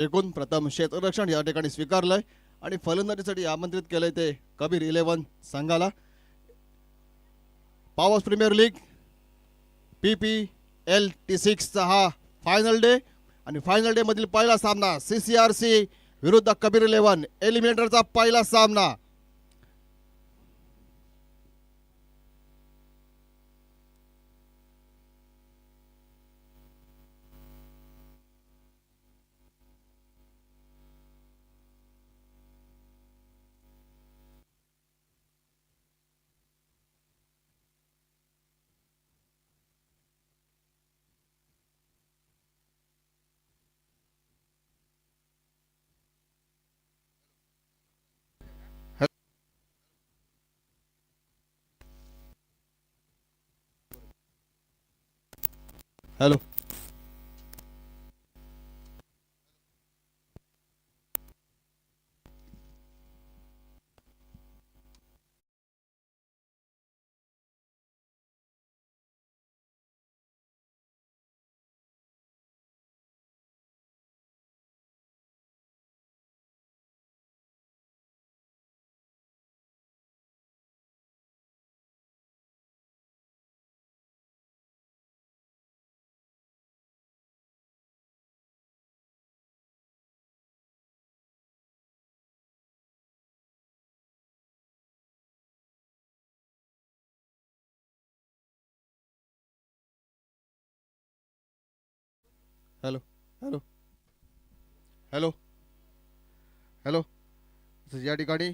एकूण प्रथम क्षेत्ररक्षण या ठिकाणी स्वीकारलंय आणि फलंदाजीसाठी आमंत्रित केलंय ते कबीर 11 संघाला. Powers premier league PPL T6 चा हा फायनल डे आणि फायनल डे मधील पहिला सामना CCRC विरुद्ध कबीर 11 एलिमिनेटरचा पहिला सामना. Hello hello hello hello hello या ठिकाणी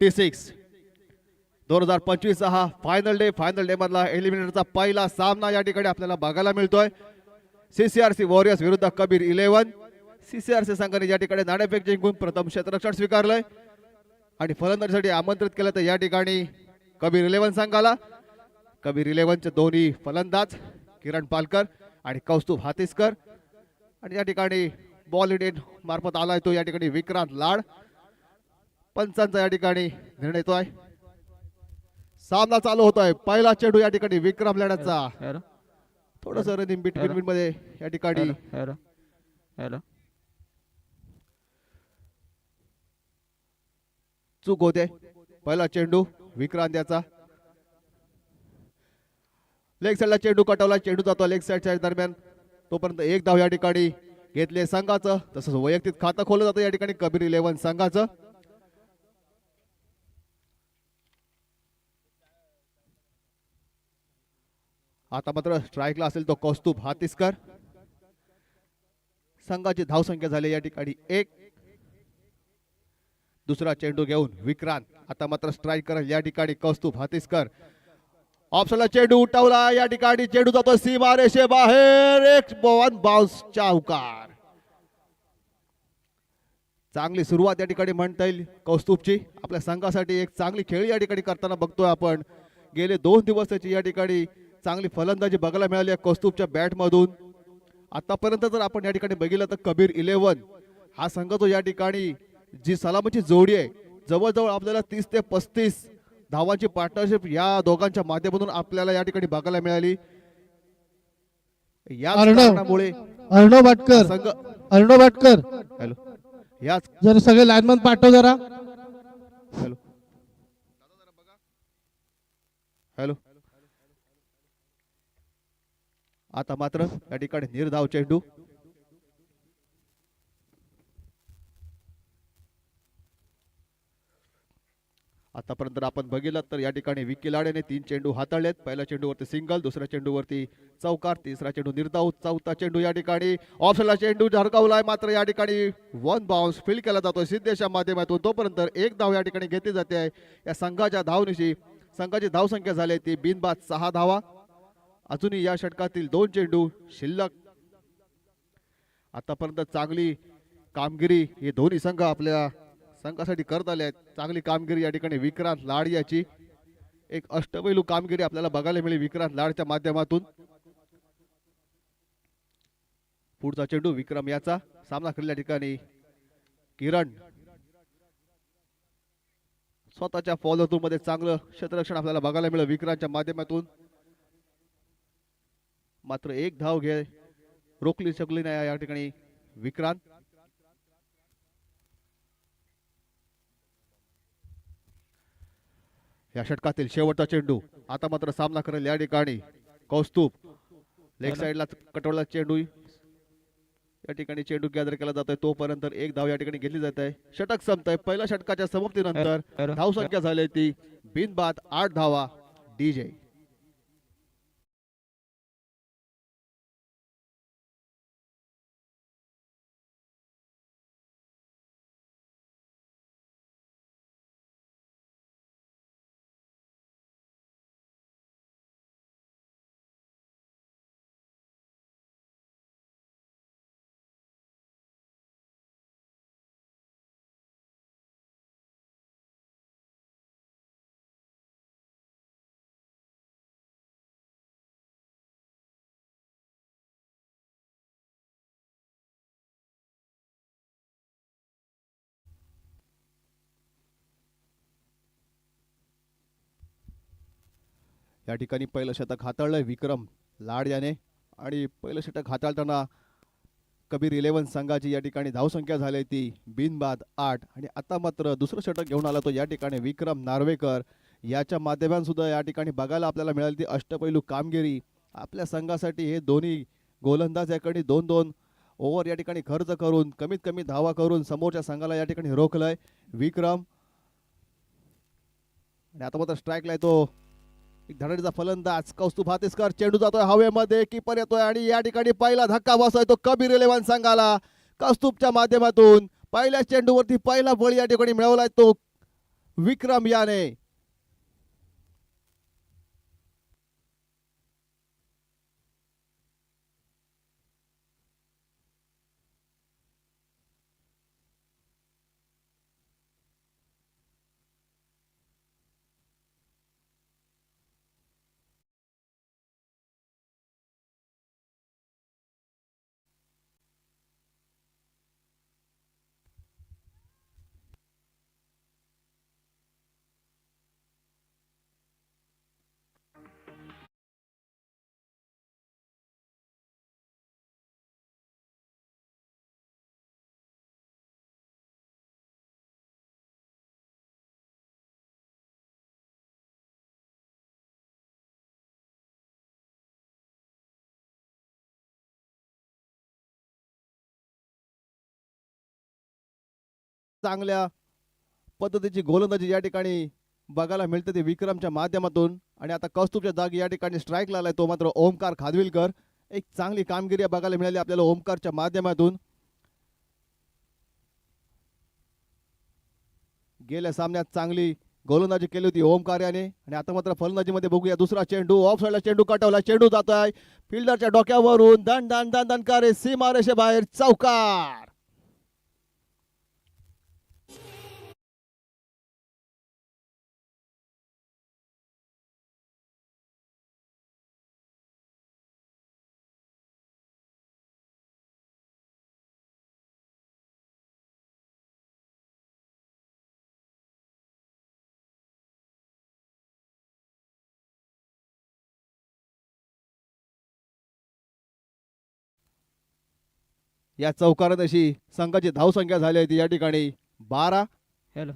T6 2025 हा फायनल डे मधला एलिमिनेटरचा पहिला सामना या ठिकाणी आपल्याला बघायला मिळतोय. CCRC वॉरियर्स विरुद्ध कबीर 11. CCRC संघाने या ठिकाणी नाणेफेक जिंकून प्रथम क्षेत्ररक्षण स्वीकारलंय आणि फलंदाजीसाठी आमंत्रित केलं तर या ठिकाणी कबीर 11 संघाला. कबीर 11 चे दोन्ही फलंदाज किरण पालकर आणि कौस्तुभ हातीसकर आणि या ठिकाणी बॉल इंडियन मार्फत आलाय तो या ठिकाणी विक्रांत लाड. पंचांचा या ठिकाणी निर्णय येतोय. सामना चालू होतोय. पहिला चेंडू या ठिकाणी विक्रम लाडाचा थोडस रनिंग बिटवीन मध्ये या ठिकाणी चूक होते. पहिला चेंडू विक्रांत याचा लेग साइडला चेंडू कटवला. चेंडू जातो लेग साइडच्या दरम्यान. तोपर्यंत एक धाव या ठिकाणी घेतले संघाचं. तसंच वैयक्तिक खातं खोललं जातं या ठिकाणी कबीर 11 संघाचं. आता मात्र स्ट्राईकला असेल तो कौस्तुभ हातीसकर. संघाची धावसंख्या झाली या ठिकाणी 1. दुसरा चेंडू घेऊन विक्रांत. आता मात्र स्ट्राईक करेल या ठिकाणी कौस्तुभ हातीसकर. ऑप्शनला चेंडू उठवला या ठिकाणी. चेंडू जातो सीमा रेषे बाहेर. एक वन बाउन्स चौकार. चांगली सुरुवात या ठिकाणी म्हणता येईल कौस्तुभची. आपल्या संघासाठी एक चांगली खेळी या ठिकाणी करताना बघतोय आपण. गेले 2 दिवस त्याची या ठिकाणी चांगली फलंदाजी बघायला मिळाली आहे कौस्तुभच्या बॅट मधून. आतापर्यंत जर आपण या ठिकाणी बघितलं तर कबीर 11 हा संघ तो या ठिकाणी जी सलामीची जोडी आहे जवळजवळ आपल्याला 30 ते 35 धावांची पार्टनरशिप या दोघांच्या माध्यमातून आपल्याला या ठिकाणी बघायला मिळाली. या कारणामुळे अर्णव भाटकर हॅलो याच जर सगळे लाईनमन पाठव जरा. हॅलो हॅलो आता मात्र या ठिकाणी निर्धाव चेंडू. आतापर्यंत आपण बघितलं तर या ठिकाणी विकी लाडेने 3 चेंडू हाताळलेत. पहिल्या चेंडूवरती सिंगल, दुसऱ्या चेंडूवरती चौकार, तिसरा चेंडू निर्धाव, चौथा चेंडू या ठिकाणी ऑफसाईडला चेंडू झडकावलाय. मात्र या ठिकाणी 1 बाउन्स फील्ड केला जातोय सिद्धेशच्या माध्यमातून. तोपर्यंत एक धाव या ठिकाणी घेतली जाते आहे. या संघाच्या धावनिशी संघाची धावसंख्या झाली ती बिनबाद 6 धावा. अजूनही या षटकातील 2 चेंडू शिल्लक. आतापर्यंत चांगली कामगिरी हे दोन्ही संघ आपल्या संघासाठी करत आले आहेत. चांगली कामगिरी या ठिकाणी विक्रांत लाड याची एक अष्टपैलू कामगिरी आपल्याला बघायला मिळेल विक्रांत लाडच्या माध्यमातून. पुढचा चेंडू विक्रम याचा सामना केलेल्या ठिकाणी किरण स्वतःच्या फॉलो मध्ये चांगलं क्षेत्ररक्षण आपल्याला बघायला मिळेल विक्रांतच्या माध्यमातून. मात्र एक धाव रोखली शकली नाही या ठिकाणी विक्रांत. या षटकातील शेवटचा चेंडू. आता मात्र सामना करेल या ठिकाणी कौस्तुभ. लेग साइडला कटवला चेंडू या ठिकाणी चेंडू गॅदर केला जातोय. तोपर्यंत एक धाव या ठिकाणी घेतली जात आहे. षटक संपतंय. पहिल्या षटकाच्या समाप्तीनंतर धावसंख्या झाली ती बिनबाद 8 धावा. डीजे या ठिकाणी पहिलं शतक हाताळलंय विक्रम लाड याने. आणि पहिलं षटक हाताळताना कबीर 11 संघाची या ठिकाणी धावसंख्या झाली ती बिनबाद 8. आणि आता मात्र दुसरं षटक घेऊन आला तो या ठिकाणी विक्रम नार्वेकर याच्या माध्यमातून सुद्धा या ठिकाणी बघायला आपल्याला मिळाली ती अष्टपैलू कामगिरी. आपल्या संघासाठी हे दोन्ही गोलंदाज याकडे 2-2 ओव्हर या ठिकाणी खर्च करून कमीत कमी धावा करून समोरच्या संघाला या ठिकाणी रोखलंय विक्रम. आणि आता मात्र स्ट्राईकला तो एक धडाडीचा फलंदाज कौस्तुभ हातेस्कर. चेंडू जातोय हवेमध्ये, कीपर येतोय आणि या ठिकाणी पहिला धक्का बसतोय तो कबीर 11 संघाला. कौस्तुभच्या माध्यमातून पहिल्या चेंडूवरती पहिला बळी या ठिकाणी मिळवलाय तो विक्रम याने. चांगल्या पद्धतीची गोलंदाजी या ठिकाणी बघायला मिळते ते विक्रमच्या माध्यमातून. आणि आता कौस्तुभच्या जागी या ठिकाणी स्ट्राईक लावलाय तो मात्र ओमकार खादविलकर. एक चांगली कामगिरी बघायला मिळाली आपल्याला ओमकारच्या माध्यमातून. गेल्या सामन्यात चांगली गोलंदाजी केली होती ओमकार याने. आणि आता मात्र फलंदाजीमध्ये बघूया दुसरा चेंडू. ऑफ साईडला चेंडू काटवला, चेंडू जातोय फिल्डरच्या डोक्यावरून दण दण दण दणकारे सीमारेषे बाहेर चौकार. या चौकारात अशी संघाची धावसंख्या झाली आहे ती या ठिकाणी 12. हॅलो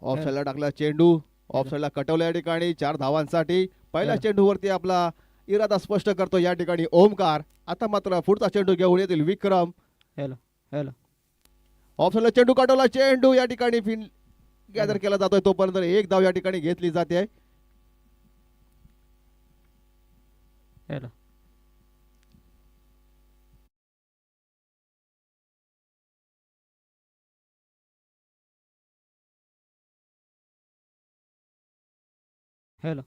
ऑफ साईडला टाकला चेंडू, ऑफ साईडला कटवला या ठिकाणी 4 धावांसाठी. पहिल्या चेंडूवरती आपला इरादा स्पष्ट करतो या ठिकाणी ओमकार. आता मात्र पुढचा चेंडू घेऊन येतील विक्रम. हॅलो हॅलो ऑफ साईडला चेंडू काटवला, चेंडू या ठिकाणी गॅदर केला जातोय तोपर्यंत एक धाव या ठिकाणी घेतली जाते. हॅलो हॅलो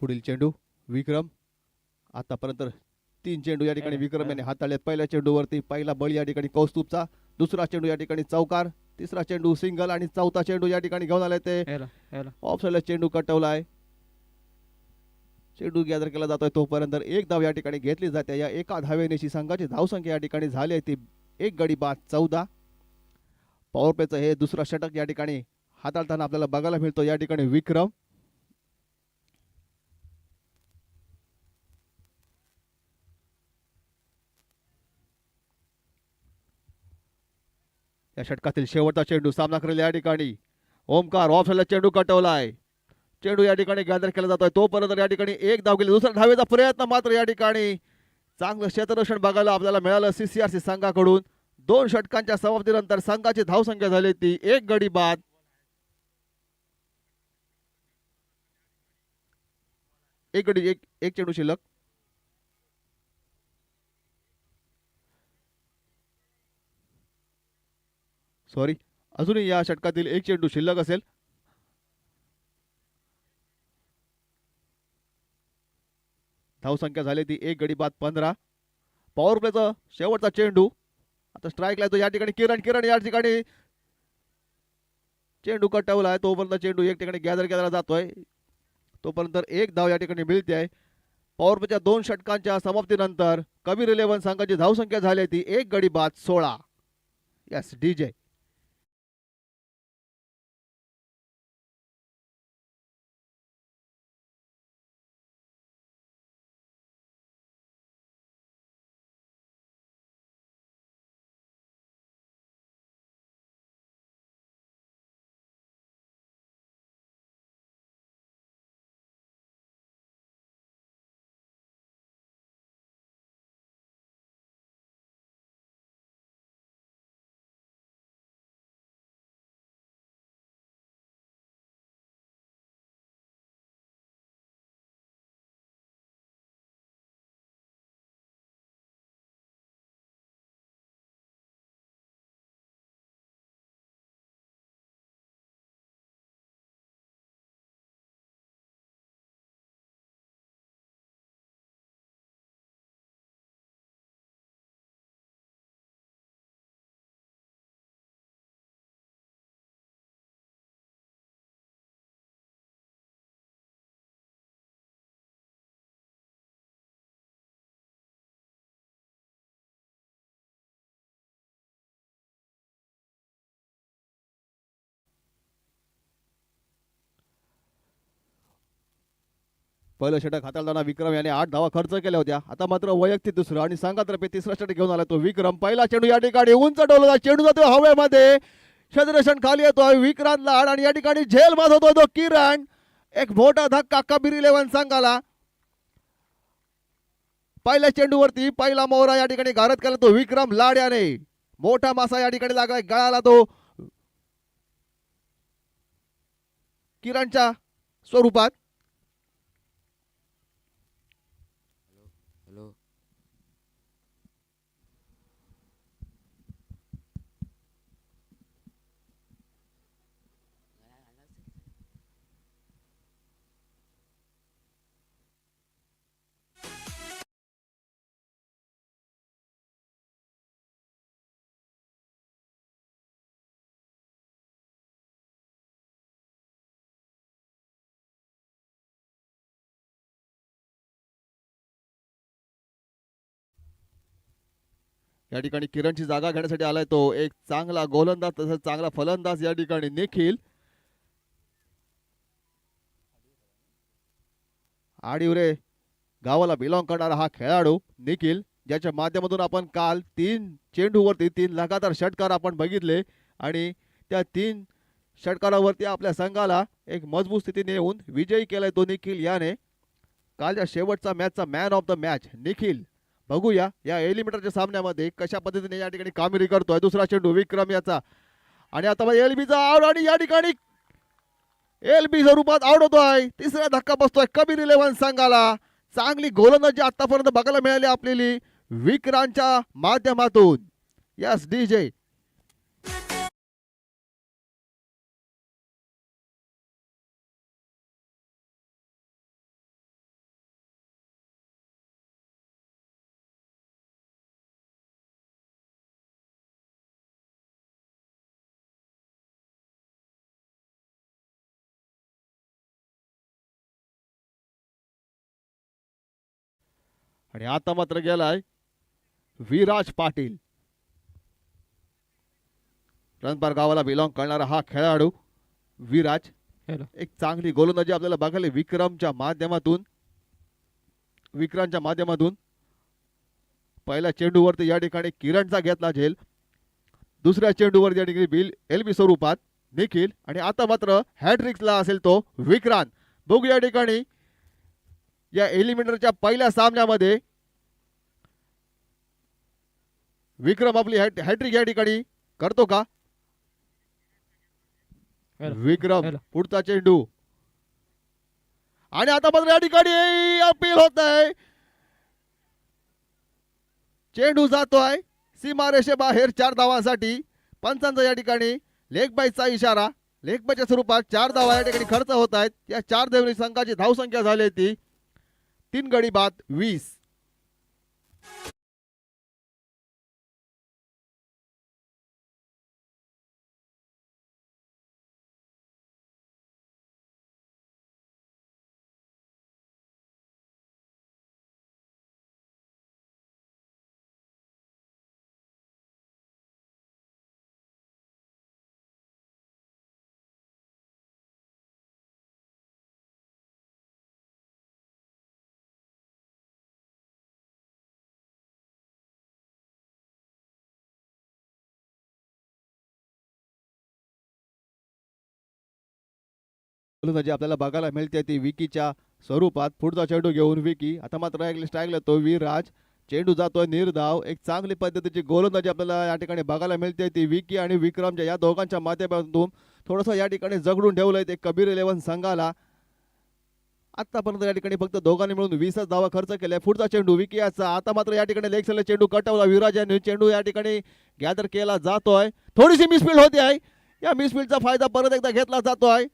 पुढील चेंडू विक्रम. आतापर्यंत 3 चेंडू या ठिकाणी विक्रम याने हाताळलेत. पहिल्या चेंडूवरती पहिला बळी या ठिकाणी कौस्तुभचा, दुसरा चेंडू या ठिकाणी चौकार, तिसरा चेंडू सिंगल आणि चौथा चेंडू या ठिकाणी घेऊन आले ते हॅलो हॅलो ऑफसाईडला चेंडू कटवलाय. चेंडू गॅदर केला जातोय तोपर्यंत एक धाव या ठिकाणी घेतली जाते. या एका धावेनेची संघाची धावसंख्या या ठिकाणी झाली आहे ती 1 गडी बाद 14. पॉवर प्लेचं हे दुसरा षटक या ठिकाणी हाताळताना आपल्याला बघायला मिळतो. या ठिकाणी विक्रम या षटकातील शेवटचा चेंडू सामना करेल या ठिकाणी ओमकार. ऑफसाईडला चेंडू कटवलाय. चेंडू या ठिकाणी गॅदर केला जातोय तोपर्यंत या ठिकाणी एक धाव गेली. दुसऱ्या धावेचा प्रयत्न मात्र या ठिकाणी चांगलं क्षेत्ररक्षण बघायला आपल्याला मिळालं CCRC संघाकडून. 2 षटकांच्या समाप्तीनंतर संघाची धावसंख्या झाली ती 1 गडी बाद. एक चेंडू शिल्लक. सॉरी, अजूनही या षटकातील एक चेंडू शिल्लक असेल. धावसंख्या झाली ती 1 गडी बाद 15. पॉवर प्लेचा शेवटचा चेंडू आता स्ट्राईकला येतो या ठिकाणी किरण या ठिकाणी चेंडू कटवलाय. तोपर्यंत चेंडू एक ठिकाणी गॅदर केला जातोय तोपर्यंत एक धाव या ठिकाणी मिळते आहे. पॉवर प्लेच्या 2 षटकांच्या समाप्तीनंतर कबीर 11 संघाची धावसंख्या झाली ती 1 गडी बाद 16. Yes DJ. पहिलं षटक हाताळताना विक्रम याने 8 धावा खर्च केल्या होत्या. आता मात्र वैयक्तिक दुसरं आणि संघातर्फे तिसरा षटक घेऊन आला तो विक्रम. पहिला चेंडू या ठिकाणी उंच डोलला, चेंडू जातो हवेमध्ये, क्षेत्ररक्षण खाली येतोय. विक्रांत लाड आणि या ठिकाणी झेल मात होतोय तो किरण. एक मोठा धक्का कबीर 11 संघाला. पहिल्या चेंडूवरती पहिला मोहरा या ठिकाणी घारत केला तो विक्रम लाड याने. मोठा मासा या ठिकाणी लागलाय गळाला तो किरणच्या स्वरूपात. हॅलो या ठिकाणी किरणची जागा घेण्यासाठी आलाय तो एक चांगला गोलंदाज तसंच चांगला फलंदाज या ठिकाणी निखिल. आडिवरे गावाला बिलॉंग करणारा हा खेळाडू निखिल, ज्याच्या माध्यमातून आपण काल 3 चेंडूवरती 3 लगातार षटकार आपण बघितले आणि त्या 3 षटकारावरती आपल्या संघाला एक मजबूत स्थितीने येऊन विजयी केलाय तो निखिल याने. कालच्या शेवटचा मॅचचा man of the match Nikhil. बघूया या एलिमिनेटरच्या सामन्यामध्ये कशा पद्धतीने या ठिकाणी कामगिरी करतोय. दुसरा चेंडू विक्रम याचा आणि आता एलबीचा आउट आणि या ठिकाणी एलबी स्वरूपात आउट होतोय. तिसरा धक्का बसतोय कबीर 11 संघाला. चांगली गोलंदाजी आतापर्यंत बघायला मिळाली आपल्याला विक्रांतच्या माध्यमातून. Yes DJ. आणि आता मात्र गेलाय विराज पाटील. रणपार गावाला बिलॉंग करणारा हा खेळाडू विराज. हॅलो. एक चांगली गोलंदाजी आपल्याला बघायला विक्रमच्या माध्यमातून. पहिल्या चेंडूवरती या ठिकाणी किरणचा घेतला झेल. दुसऱ्या चेंडूवर या ठिकाणी बिल एलबी स्वरूपात निखिल. आणि आता मात्र हॅट्रिक्सला असेल तो विक्रांत. बघू या ठिकाणी या एलिमिनेटरच्या पहिल्या सामन्यामध्ये विक्रम आपली हॅट्रिक या ठिकाणी करतो का? हॅलो. विक्रम हॅलो. पुढचा चेंडू आणि आता मात्र या ठिकाणी अपील होत आहे. चेंडू जातोय सीमारेषेबाहेर 4 धावांसाठी. पंचांचा या ठिकाणी लेग बायचा इशारा. लेग बायच्या स्वरूपात 4 धावा या ठिकाणी खर्च होत आहेत. या 4 धावनी संघाची धावसंख्या झाली ती 3 गडी बाद 20. गोलंदाजी आपल्याला बघायला मिळते ती विकीच्या स्वरूपात. पुढचा चेंडू घेऊन विकी. आता मात्र स्ट्राईकला तो विराज. चेंडू जातोय निर्धाव. एक चांगली पद्धतीची गोलंदाजी आपल्याला या ठिकाणी बघायला मिळते ती विकी आणि विक्रमच्या या दोघांच्या माध्यमातून. थोडंसं या ठिकाणी जगडून ठेवलंय ते कबीर 11 संघाला. आतापर्यंत या ठिकाणी फक्त दोघांनी मिळून 20 धावा खर्च केलाय. पुढचा चेंडू विकी याचा. आता मात्र या ठिकाणी लेग साईडला चेंडू कटवला विराज यांनी. चेंडू या ठिकाणी गॅदर केला जातोय. थोडीशी मिसफील्ड होते आहे. या मिसफील्डचा फायदा परत एकदा घेतला जातोय.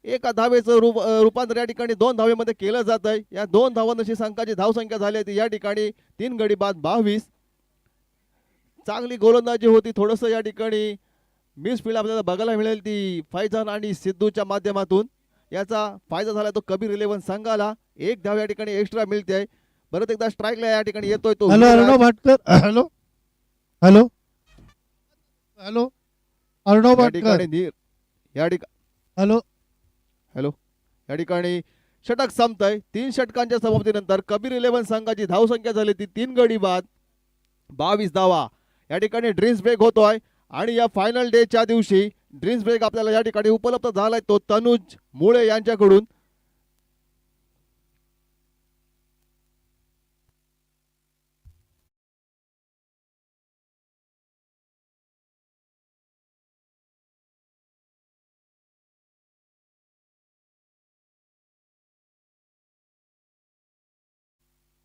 एका धावेचं रूपांतर या ठिकाणी 2 धावेमध्ये केलं जात आहे. या 2 धावांची संघाची धावसंख्या झाली आहे या ठिकाणी 3 गडी बाद 22. चांगली गोलंदाजी होती. थोडंसं या ठिकाणी मिसफील्ड आपल्याला बघायला मिळेल ती फैजान आणि सिद्धूच्या माध्यमातून. याचा फायदा झाला तो कबीर 11 संघाला. 1 धाव या ठिकाणी एक्स्ट्रा मिळते आहे. परत एकदा स्ट्राईकला या ठिकाणी येतोय तो hello Arnav Bhatkar. Hello hello hello Arnav या भाटकर. ठिकाणी हॅलो हॅलो या ठिकाणी षटक संपतंय. 3 षटकांच्या समाप्तीनंतर कबीर 11 संघाची धावसंख्या झाली ती 3 गडी बाद 22 धावा. या ठिकाणी ड्रिंक्स ब्रेक होतोय आणि या फायनल डेच्या दिवशी ड्रिंक्स ब्रेक आपल्याला या ठिकाणी उपलब्ध झालाय तो तनुज मुळे यांच्याकडून.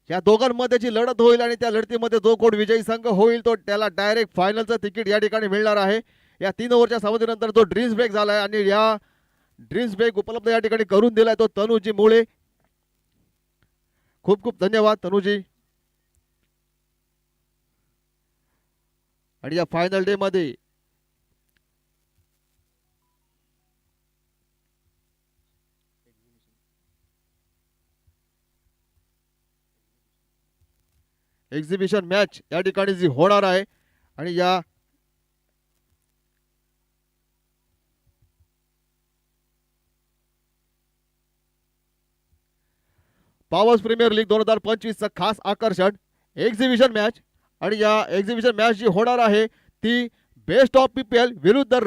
या दोघांमध्ये जी लढत होईल आणि त्या लढतीमध्ये जो कोण विजयी संघ होईल तो त्याला डायरेक्ट फायनलचं तिकीट या ठिकाणी मिळणार आहे. या 3 ओव्हरच्या सामन्यानंतर जो ड्रिंक्स ब्रेक झालाय आणि या ड्रिंक्स ब्रेक उपलब्ध या ठिकाणी करून दिलाय तो तनुजी मुळे. खूप खूप धन्यवाद तनुजी. आणि या फायनल डे मध्ये एक्झिबिशन मॅच या ठिकाणी जी होणार आहे आणि या पॉवर्स प्रीमियर लीग 2025 चा खास आकर्षण एक्झिबिशन मॅच. आणि या एक्झिबिशन मॅच जी होणार आहे ती बेस्ट ऑफ पीपीएल विरुद्ध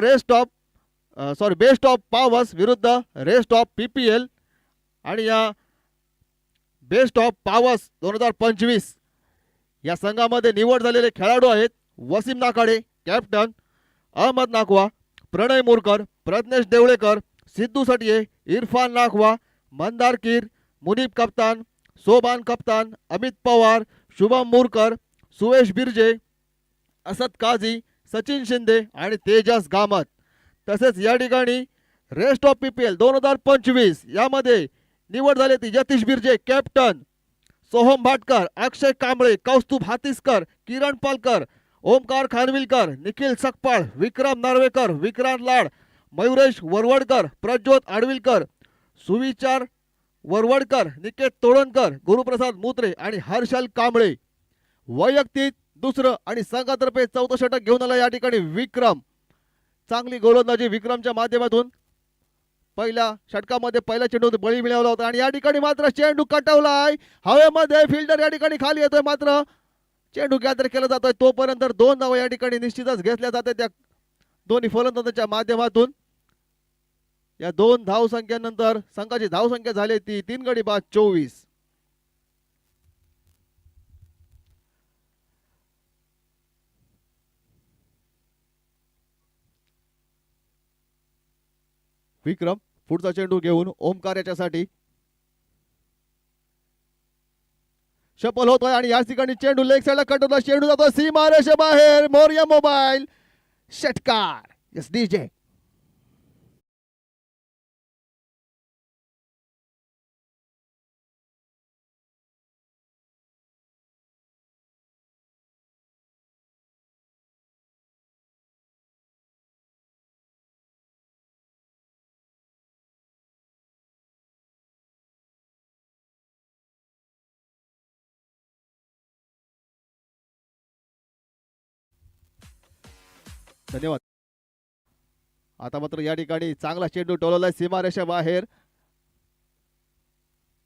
बेस्ट ऑफ पॉवर्स विरुद्ध रेस्ट ऑफ पीपीएल. आणि या बेस्ट ऑफ पॉवर्स 2025 या संघामध्ये निवड झालेले खेळाडू आहेत वसीम नाकाडे कॅप्टन, अहमद नाखवा, प्रणय मोरकर, प्रज्ञेश देवळेकर, सिद्धू सटये, इरफान नाखवा, मंदार कीर, मुनीब कप्तान, सोबान कप्तान, अमित पवार, शुभम मोरकर, सुवेश बिर्जे, असद काझी, सचिन शिंदे आणि तेजस गामत. तसेच या ठिकाणी रेस्ट ऑफ PPL 2025 यामध्ये निवड झाली ती यतीश बिर्जे कॅप्टन, सोहम भाटकर, अक्षय कांबळे, कौस्तुभ हातीसकर, किरण पालकर, ओमकार खानविलकर, निखिल सकपाळ, विक्रम नार्वेकर, विक्रांत लाड, मयुरेश वरवडकर, प्रज्योत आडविलकर, सुविचार वरवडकर, निकेत तोडणकर, गुरुप्रसाद मुत्रे आणि हर्षल कांबळे. वैयक्तिक दुसरं आणि संघातर्फे चौथं षटक घेऊन आला या ठिकाणी विक्रम. चांगली गोलंदाजी विक्रमच्या माध्यमातून पहिल्या षटकामध्ये पहिला चेंडू बळी मिळवला होता आणि या ठिकाणी मात्र चेंडू कटवलाय हवेमध्ये. फिल्डर या ठिकाणी खाली येतोय, मात्र चेंडू गॅदर केला जातोय. तोपर्यंत 2 धावा या ठिकाणी निश्चितच घेतल्या जाते त्या दोन्ही फलंदाजांच्या माध्यमातून. या 2 धावसंख्येनंतर संघाची धावसंख्या झाली ती 3 गडी बाद 24. विक्रम पुढचा चेंडू घेऊन ओमकार याच्यासाठी शपल होतोय आणि याच ठिकाणी चेंडू लेग साईडला कटवला. चेंडू जातो सीमारेषे बाहेर. मोरया मोबाईल षटकार. Yes DJ. धन्यवाद. आता मात्र या ठिकाणी चांगला चेंडू टोलवलाय सीमारेषा बाहेर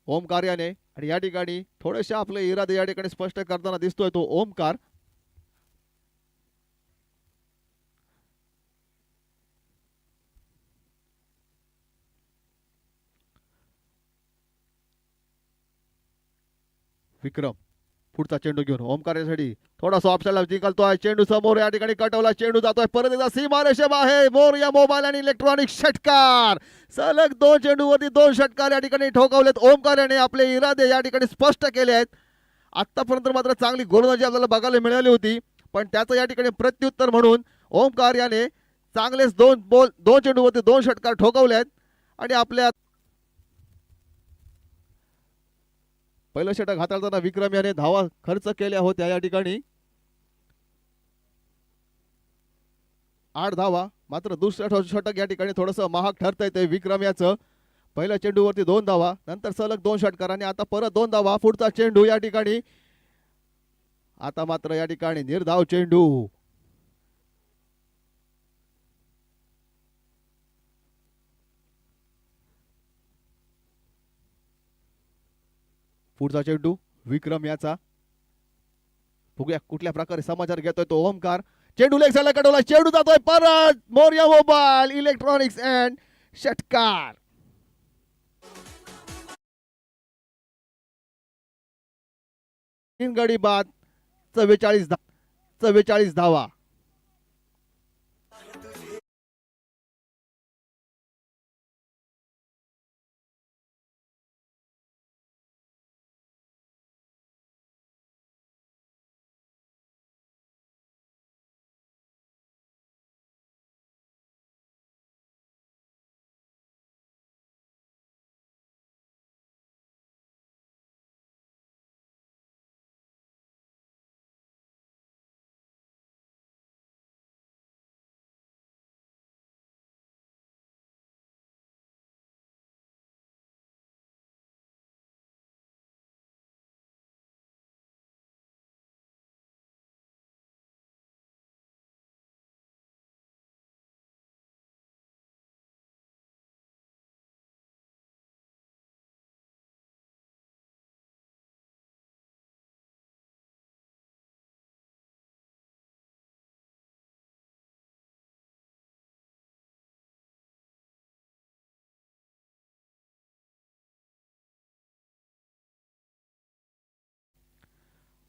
ओमकार याने आणि या ठिकाणी थोडेसे आपले इरादे या ठिकाणी स्पष्ट करताना दिसतोय तो ओमकार. विक्रम पुढचा चेंडू घेऊन ओमकारसाठी थोडासा ऑप्शनला जिंकलतोय. चेंडू समोर या ठिकाणी कटवला. चेंडू जातोय परत एकदा सीमारेषे बाहेर. मोरया मोबाईल आणि इलेक्ट्रॉनिक षटकार. सलग 2 चेंडूवरती 2 षटकार या ठिकाणी ठोकावलेत. ओमकार याने आपले इरादे या ठिकाणी स्पष्ट केले आहेत. आतापर्यंत मात्र चांगली गोलंदाजी आपल्याला बघायला मिळाली होती, पण त्याचं या ठिकाणी प्रत्युत्तर म्हणून ओमकार याने चांगलेच 2 चेंडूवरती 2 षटकार ठोकावले आहेत आणि आपल्या पहिलं षटक हाताळताना विक्रम याने धावा खर्च केल्या होत्या. या ठिकाणी 8 धावा. मात्र दुसऱ्या षटक या ठिकाणी थोडंसं महाग ठरतंय ते विक्रम याचं. पहिल्या चेंडूवरती 2 धावा, नंतर सलग 2 षटकार आणि आता परत 2 धावा. पुढचा चेंडू या ठिकाणी आता मात्र या ठिकाणी निर्धाव चेंडू. पुढचा चेंडू विक्रम याचा. बघूया कुठल्या प्रकारे समाचार घेतोय तो ओमकार. चेंडू लेग साईडला कटवला. चेंडू जातोय परत. मोरया मोबाईल इलेक्ट्रॉनिक्स अँड षटकार. तीन गडी बाद 44 धावा.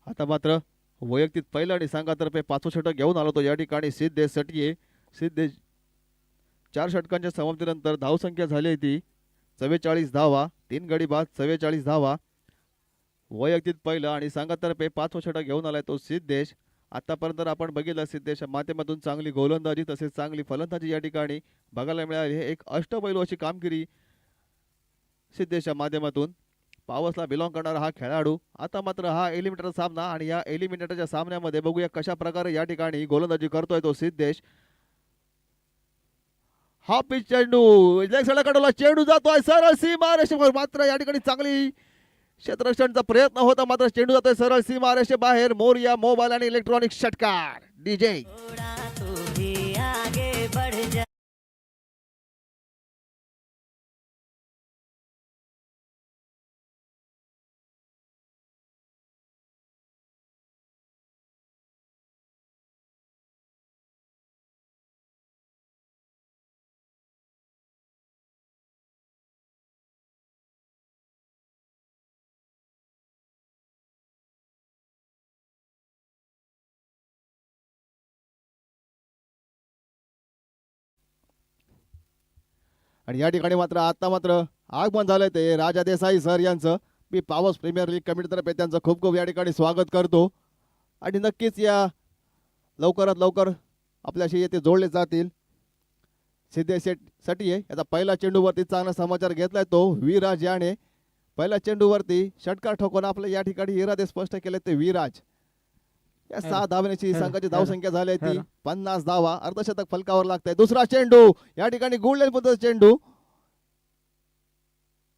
आता मात्र वैयक्तिक पहिला आणि संघातर्फे 5 षटक घेऊन आलो तो या ठिकाणी सिद्धेश सटये. सिद्धेश 4 षटकांच्या समाप्तीनंतर धावसंख्या झाली आहे ती 44 धावा, 3 गडी बाद 44 धावा. वैयक्तिक पहिलं आणि संघातर्फे 5वं षटक घेऊन आलाय तो सिद्धेश. आतापर्यंत आपण बघितलं सिद्धेशच्या माध्यमातून चांगली गोलंदाजी तसेच चांगली फलंदाजी या ठिकाणी बघायला मिळाली. एक अष्टपैलू अशी कामगिरी सिद्धेशच्या माध्यमातून. पावसला बिलॉंग करणारा हा खेळाडू. आता मात्र हा एलिमिनेटरचा सामना आणि या एलिमिनेटरच्या सामन्यामध्ये बघूया कशा प्रकारे या ठिकाणी गोलंदाजी करतोय तो सिद्धेश. हा पिच चेंडू लेग साईडला काढवला, चेंडू जातोय सरळ सीमारेषेवर. मात्र या ठिकाणी चांगली क्षेत्ररक्षणाचा प्रयत्न होता, मात्र चेंडू जातोय सरळ सीमारेषे बाहेर. मोरिया मोबाईल आणि इलेक्ट्रॉनिक षटकार डीजे. आणि या ठिकाणी मात्र आता मात्र आगमन झालंय ते राजा देसाई सर यांचं. मी पावस प्रीमियर लीग कमिटीतर्फे त्यांचं खूप खूप या ठिकाणी स्वागत करतो. आणि नक्कीच या लवकरात लवकर आपल्याशी येथे जोडले जातील. सिद्धेश साठी याचा पहिला चेंडूवरती चांगला समाचार घेतलाय तो विराज याने. पहिल्या चेंडूवरती षटकार ठोकून आपल्या या ठिकाणी इरादे स्पष्ट केले ते विराज. या 6 धावण्याची संघाची धावसंख्या झाली आहे ती 50 धावा. अर्धशतक फलकावर लागतंय. दुसरा चेंडू या ठिकाणी गुळलेल पद्धत चेंडू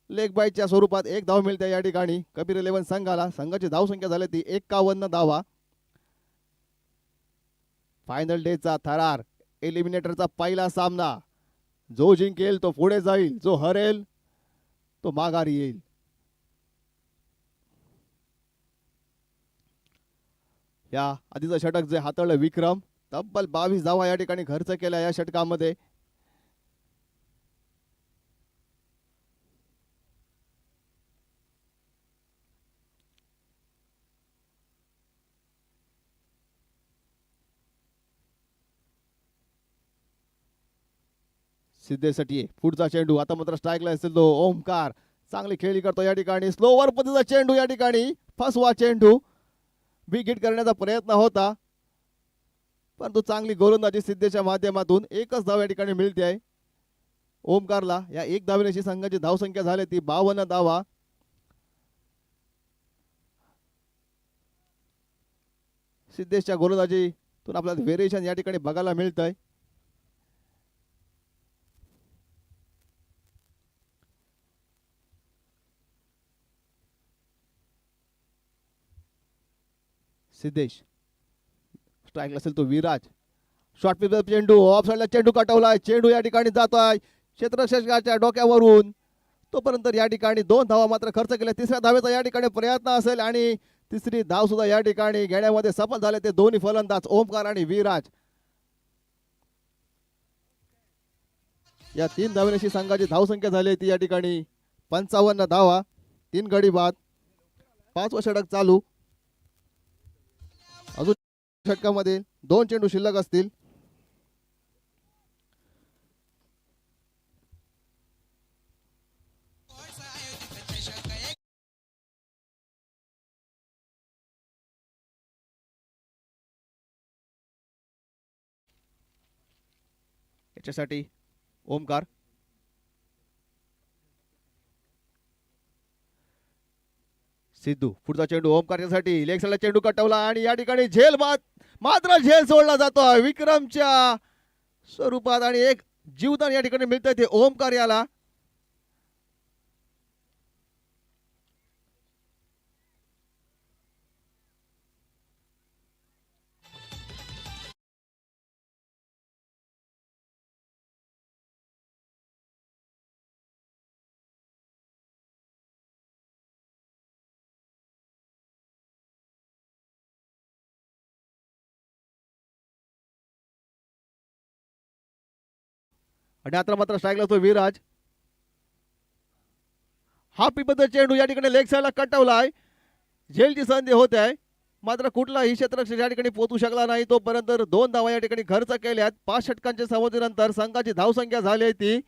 लेग बाईटच्या स्वरूपात 1 धाव मिळते या ठिकाणी कबीर 11 संघाला. संघाची धावसंख्या झाली ती 51 धावा. फायनल डेचा थरार एलिमिनेटरचा पहिला सामना. जो जिंकेल तो पुढे जाईल, जो हरेल तो माघारी येईल. या आधीचं षटक जे हाताळलं विक्रम, तब्बल 22 धावा या ठिकाणी खर्च केला या षटकामध्ये. सिद्धेसाठी पुढचा चेंडू. आता मात्र स्ट्राईकला असेल तो ओमकार. चांगली खेळी करतो या ठिकाणी. स्लोवर पद्धतीचा चेंडू या ठिकाणी फसवा चेंडू. विकेट करण्याचा प्रयत्न होता, परंतु चांगली गोलंदाजी सिद्धेच्या माध्यमातून 1च धाव या ठिकाणी मिळते आहे ओमकारला. या 1 धावेची संघाची धावसंख्या झाली ती 52 धावा. सिद्धेशच्या गोलंदाजीतून आपल्याला व्हेरिएशन या ठिकाणी बघायला मिळत आहे. सिद्धेश स्ट्राईक असेल तो विराज. शॉर्ट पिच चेंडू ऑफ साईडला चेंडू काटवलाय. चेंडू या ठिकाणी जातोय क्षेत्ररक्षकाच्या डोक्यावरून. तोपर्यंत या ठिकाणी 2 धावा मात्र खर्च केल्या. तिसऱ्या धावेचा या ठिकाणी प्रयत्न असेल आणि तिसरी धाव सुद्धा या ठिकाणी घेण्यामध्ये सफल झाले ते दोन्ही फलंदाज ओमकार आणि विराज. या 3 धावेची संघाची धावसंख्या झाली ती या ठिकाणी 55 धावा. 3 गडी बाद. 5वं षटक चालू. अजून षटकामध्ये 2 चेंडू शिल्लक असतील. याच्यासाठी ओमकार. सिद्धू पुढचा चेंडू ओमकारसाठी लेग साईडला चेंडू कटवला आणि या ठिकाणी झेल मात्र झेल सोडला जातो विक्रमच्या स्वरूपात आणि एक जीवदान या ठिकाणी मिळतंय ते ओमकार याला. आणि आता मात्र स्ट्राईकला तो विराज. हा पिपद चेंडू या ठिकाणी लेग साईडला कटवलाय. झेलची संधी होत आहे. मात्र कुठलाही क्षेत्ररक्षक या ठिकाणी पोहोचू शकला नाही. तोपर्यंत 2 धावा या ठिकाणी खर्च केल्यात. 5 षटकांच्या समोरीनंतर संघाची धावसंख्या झाली आहे ती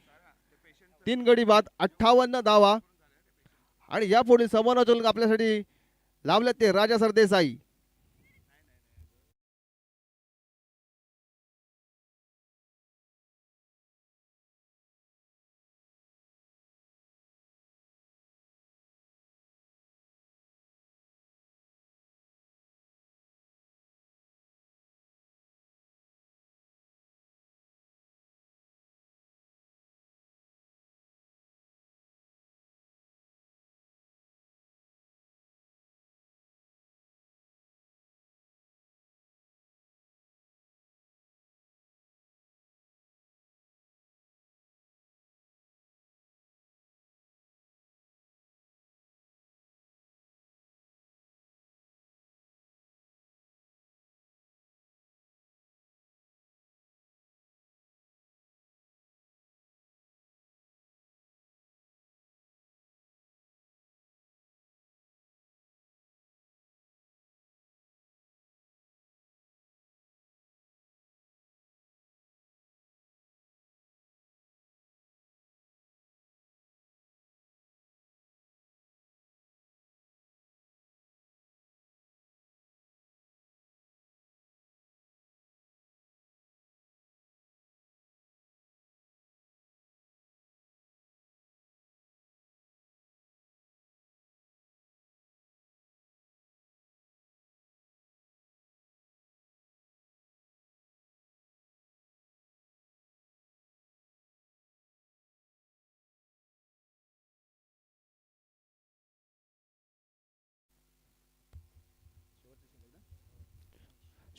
3 गडी बाद 58 धावा. आणि यापुढील समालोचन आपल्यासाठी लावले ते राजा सरदेसाई.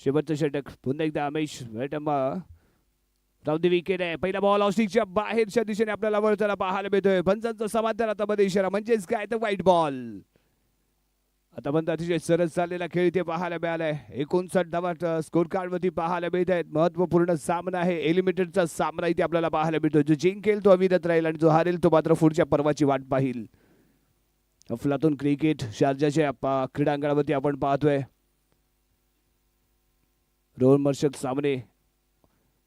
शेवटचं षटक पुन्हा एकदा अमेश राऊंड विकेट आहे. पहिला बॉल ऑस्टिकच्या बाहेरच्या दिशेने आपल्याला वळताना पाहायला मिळतोय. पंचांचा समांतर आता मध्ये इशारा म्हणजेच काय तर व्हाईट बॉल. आता पण अतिशय सरस चाललेला खेळ इथे पाहायला मिळालाय. 59 धावा स्कोर कार्ड वरती पाहायला मिळत आहेत. महत्वपूर्ण सामना आहे. एलिमिनेटरचा सामना इथे आपल्याला पाहायला मिळतो. जो जिंकेल तो अविरत राहील आणि जो हारेल तो मात्र पुढच्या पर्वाची वाट पाहिल. अफलातून क्रिकेट शारजाच्या क्रीडांगणावरती आपण पाहतोय. रोमहर्षक सामने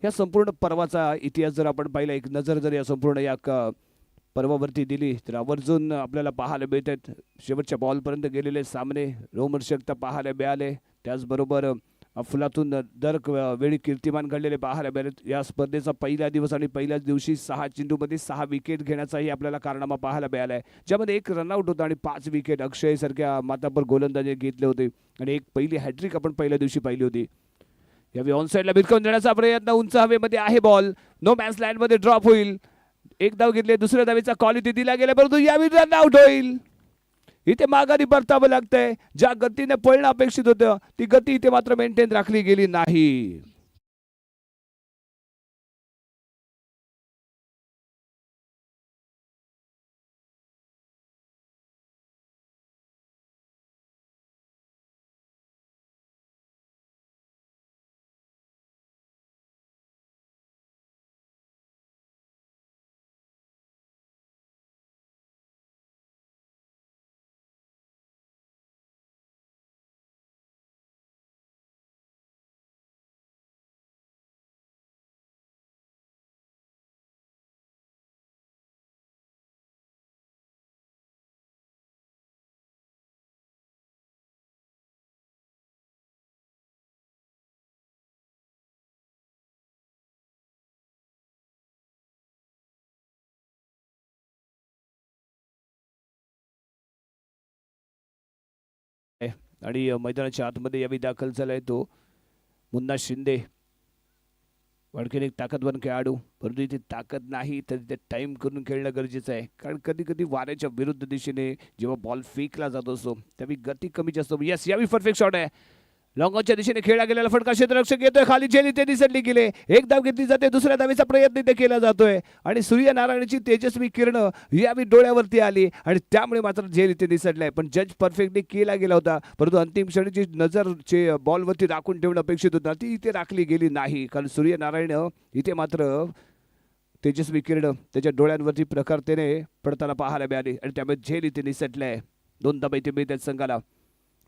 या संपूर्ण पर्वाचा इतिहास जर आपण पाहिला, एक नजर जर या संपूर्ण या पर्वावरती दिली तर आवर्जून आपल्याला पाहायला मिळतात. शेवटच्या बॉलपर्यंत गेलेले सामने रोमहर्षकता पाहायला मिळाले. त्याचबरोबर अफलातून दर वेळी कीर्तिमान घडलेले पाहायला मिळाले. या स्पर्धेचा पहिला दिवस आणि पहिल्याच दिवशी 6 चेंडूमध्ये 6 विकेट घेण्याचाही आपल्याला कारनामा पाहायला मिळाला आहे, ज्यामध्ये 1 रनआउट होता आणि 5 विकेट अक्षय सारख्या मातापर गोलंदाजी घेतले होते आणि एक पहिली हॅट्रिक आपण पहिल्या दिवशी पाहिली होती. यावेळी ऑन साईडला भिरकावून देण्याचा प्रयत्न, उंच हवेमध्ये आहे बॉल, नो मॅन्स लँड मध्ये ड्रॉप होईल. एक धाव घेतले, दुसऱ्या धावेचा कॉल इथे दिला गेला, परंतु यावेळी रन आउट होईल. इथे माघारी परतावं लागतंय. ज्या गतीने पळणं अपेक्षित होतं ती गती इथे मात्र मेंटेन राखली गेली नाही. आणि मैदानाच्या आतमध्ये यावेळी दाखल झालाय तो मुन्ना शिंदे. आणखीन एक ताकदवान खेळाडू, परंतु इथे ताकद नाही तर इथे टाइम करून खेळणं गरजेचं आहे. कारण कधी कधी वाऱ्याच्या विरुद्ध दिशेने जेव्हा बॉल फेकला जात असतो त्यावेळी गती कमी जास्त. यस, यावेळी परफेक्ट शॉट आहे. लॉंगॉनच्या दिशेने खेळला गेलेला फटका क्षेत्ररक्षक येतोय खाली, झेल इथे दिसली गेले. एक धाव घेतली जाते, दुसऱ्या धावेचा प्रयत्न इथे केला जातोय आणि सूर्यनारायणची तेजस्वी किरण यावेळी डोळ्यावरती आली आणि त्यामुळे मात्र झेल इथे दिसडलाय. पण जज परफेक्टली केला गेला होता, परंतु अंतिम क्षणीची नजर बॉलवरती राखून ठेवणं अपेक्षित होतं ती इथे राखली गेली नाही. कारण सूर्यनारायण इथे मात्र तेजस्वी किरण त्याच्या डोळ्यांवरती प्रखरतेने पडताना पाहायला मिळाली आणि त्यामुळे झेल इथे निसटलाय. 2 धावा इथे मिळतात संघाला.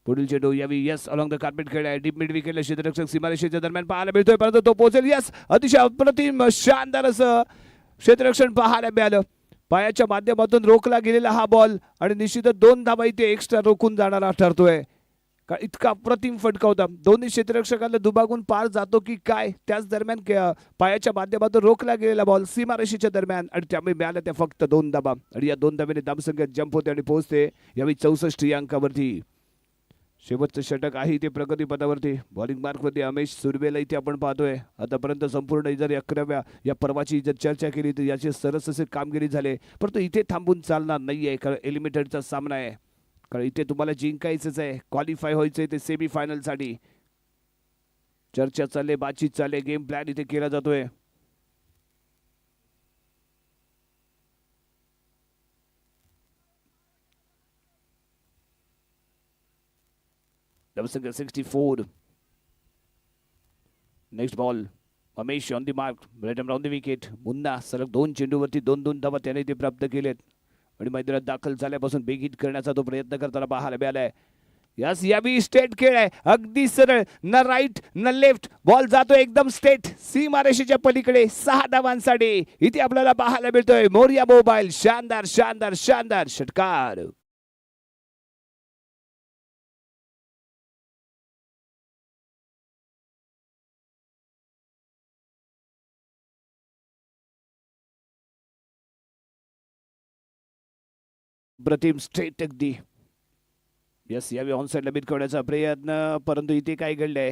पुढील चेंडू यावी यस अलॉंग द कार्पेट खेळ आहे डीप मिड विकेटला क्षेत्ररक्षक सीमारेषेच्या दरम्यान पाहायला मिळतोय परंतु तो पोहोचेल यस अतिशय अप्रतिम शानदार असं क्षेत्ररक्षण पाहायला मिळालं पायाच्या माध्यमातून रोखला गेलेला हा बॉल आणि निश्चितच 2 धावा इथे एक्स्ट्रा रोखून जाणारा ठरतोय का इतका अप्रतिम फटका होता दोन्ही क्षेत्ररक्षकांना दुभागून पार जातो की काय त्याच दरम्यान पायाच्या माध्यमातून रोखला गेलेला बॉल सीमारेषेच्या दरम्यान आणि त्यामुळे मिळाल्या त्या फक्त 2 धावा आणि या 2 धावेने धावसंख्या जंप होते आणि पोहोचते यावेळी 64 या अंकावरती शेवटचं षटक आहे ते प्रगतीपथावरती बॉलिंग मार्कवरती अमेश सुर्वेला इथे आपण पाहतोय आतापर्यंत संपूर्ण जर 11व्या या पर्वाची जर चर्चा केली तर याची सरस असे कामगिरी झाले परंतु इथे थांबून चालणार नाहीये कारण एलिमिनेटरचा सामना आहे कारण इथे तुम्हाला जिंकायचंच आहे क्वालिफाय व्हायचंय ते सेमी फायनल साठी चर्चा चालले बातचीत चालले गेम प्लॅन इथे केला जातोय धावसंख्या 64 next ball Amesh on the mark ब्रेडम राऊंड द विकेट मुन्ना सलग 2 चेंडूवरती 2-2 धावा त्याने ते प्राप्त केलेत आणि मैदानात दाखल झाल्यापासून बेगीट करण्याचा तो प्रयत्न करताना पाहायला मिळालाय यस यावी स्टेट खेळ आहे अगदी सरळ न राईट न लेफ्ट बॉल जातो एकदम स्टेट सीमारेषेच्या पलीकडे 6 धावांसाठी इथे आपल्याला पाहायला मिळतोय मोरिया मोबाईल शानदार शानदार शानदार षटकार प्रतिम स्ट्रेट अगदी यस यावे ऑन साईडला बीट करण्याचा प्रयत्न परंतु इथे काय घडलंय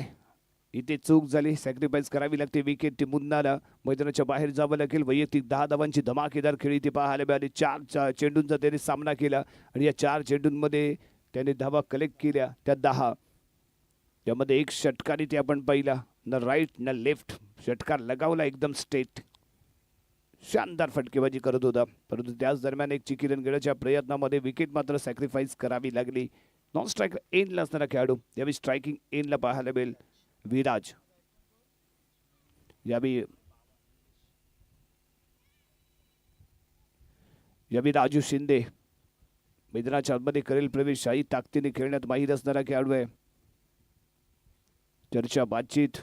इथे चूक झाली सॅक्रिफाईस करावी लागते विकेट ती मुन्नाला मैदानाच्या बाहेर जावं लागेल वैयक्तिक 10 धावांची धमाकेदार खेळी ती पाहायला मिळाली 4 चेंडूंचा त्याने सामना केला आणि या 4 चेंडूंमध्ये त्याने धावा कलेक्ट केल्या त्या 10 त्यामध्ये एक षटकार इथे आपण पाहिला न राईट न लेफ्ट षटकार लगावला एकदम स्ट्रेट शानदार फटकेबाजी करत होता परंतु त्याच दरम्यान एक चिकीरन घेण्याच्या प्रयत्नामध्ये विकेट मात्र सॅक्रिफाईस करावी लागली नॉन स्ट्रायकर एंडला असणारा खेळाडू यावेळी स्ट्रायकिंग एंडला पाहायला मिळेल विराज यावेळी राजू शिंदे मैदानाच्या आतमध्ये करेल प्रवेश शाही ताकदीने खेळण्यात माहीर असणारा खेळाडू आहे चर्चा बातचीत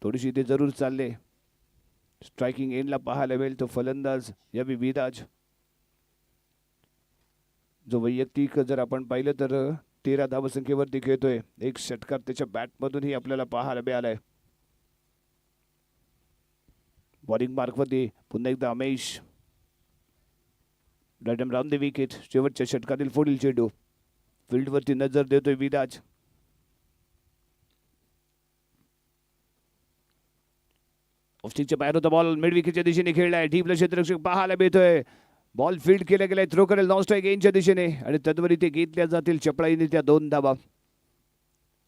थोडीशी ते जरूर चालले स्ट्रायकिंग एंडला पाहायला मिळेल तो फलंदाज यावेळी विराज जो वैयक्तिक जर आपण पाहिलं तर 13 धावसंख्येवरती खेळतोय एक षटकार त्याच्या बॅटमधूनही आपल्याला पाहायला मिळालाय बॉलिंग मार्कवरती पुन्हा एकदा Amesh random round the wicket शेवटच्या षटकातील पुढील चेंडू फील्डवरती नजर देतोय विराज ऑफस्टिकच्या बाहेर होता बॉल मिड विकेटच्या दिशेने खेळलाय डीपला क्षेत्ररक्षक पाहायला मिळतोय बॉल फील्ड केला गेलाय थ्रो करेल नॉन स्ट्राईक एंडच्या दिशेने आणि तद्वरी ते घेतल्या जातील चपळाईने त्या 2 धावा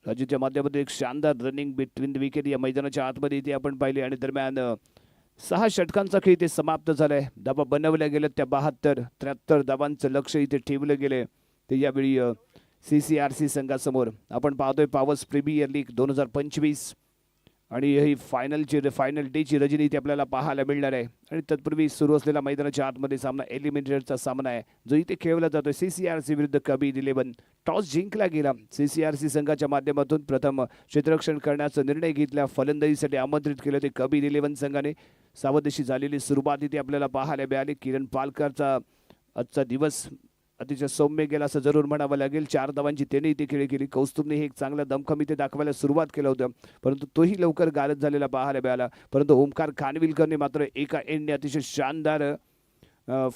राजूच्या माध्यमातून एक शानदार रनिंग बिटवीन द विकेट या मैदानाच्या आतमध्ये इथे आपण पाहिले आणि दरम्यान 6 षटकांचा खेळ इथे समाप्त झालाय धावा बनवल्या गेल्या त्या 73 धावांचं लक्ष इथे ठेवलं गेले ते यावेळी CCRC संघासमोर आपण पाहतोय पॉवर्स प्रीमियर लीग 2025 आणि ही फायनल डेची रजनी इथे आपल्याला पाहायला मिळणार आहे आणि तत्पूर्वी सुरू असलेला मैदानाच्या आतमध्ये सामना एलिमिनेटरचा सामना आहे जो इथे खेळला जातोय CCRC विरुद्ध कबीर 11 टॉस जिंकला गेला CCRC संघाच्या माध्यमातून प्रथम क्षेत्ररक्षण करण्याचा निर्णय घेतला फलंदाजीसाठी आमंत्रित केले ते कबीर 11 संघाने सावधशी झालेली सुरुवात इथे आपल्याला पाहायला मिळाली किरण पालकरचा आजचा दिवस अतिशय सौम्य गेला असं जरूर म्हणावं लागेल 4 धावांची त्याने इथे खेळी केली कौस्तुभने हे एक चांगला दमखम इथे दाखवायला सुरुवात केलं होतं परंतु तोही लवकर गारद झालेला पाहायला मिळाला परंतु ओमकार खानविलकरने मात्र एका एंडने अतिशय शानदार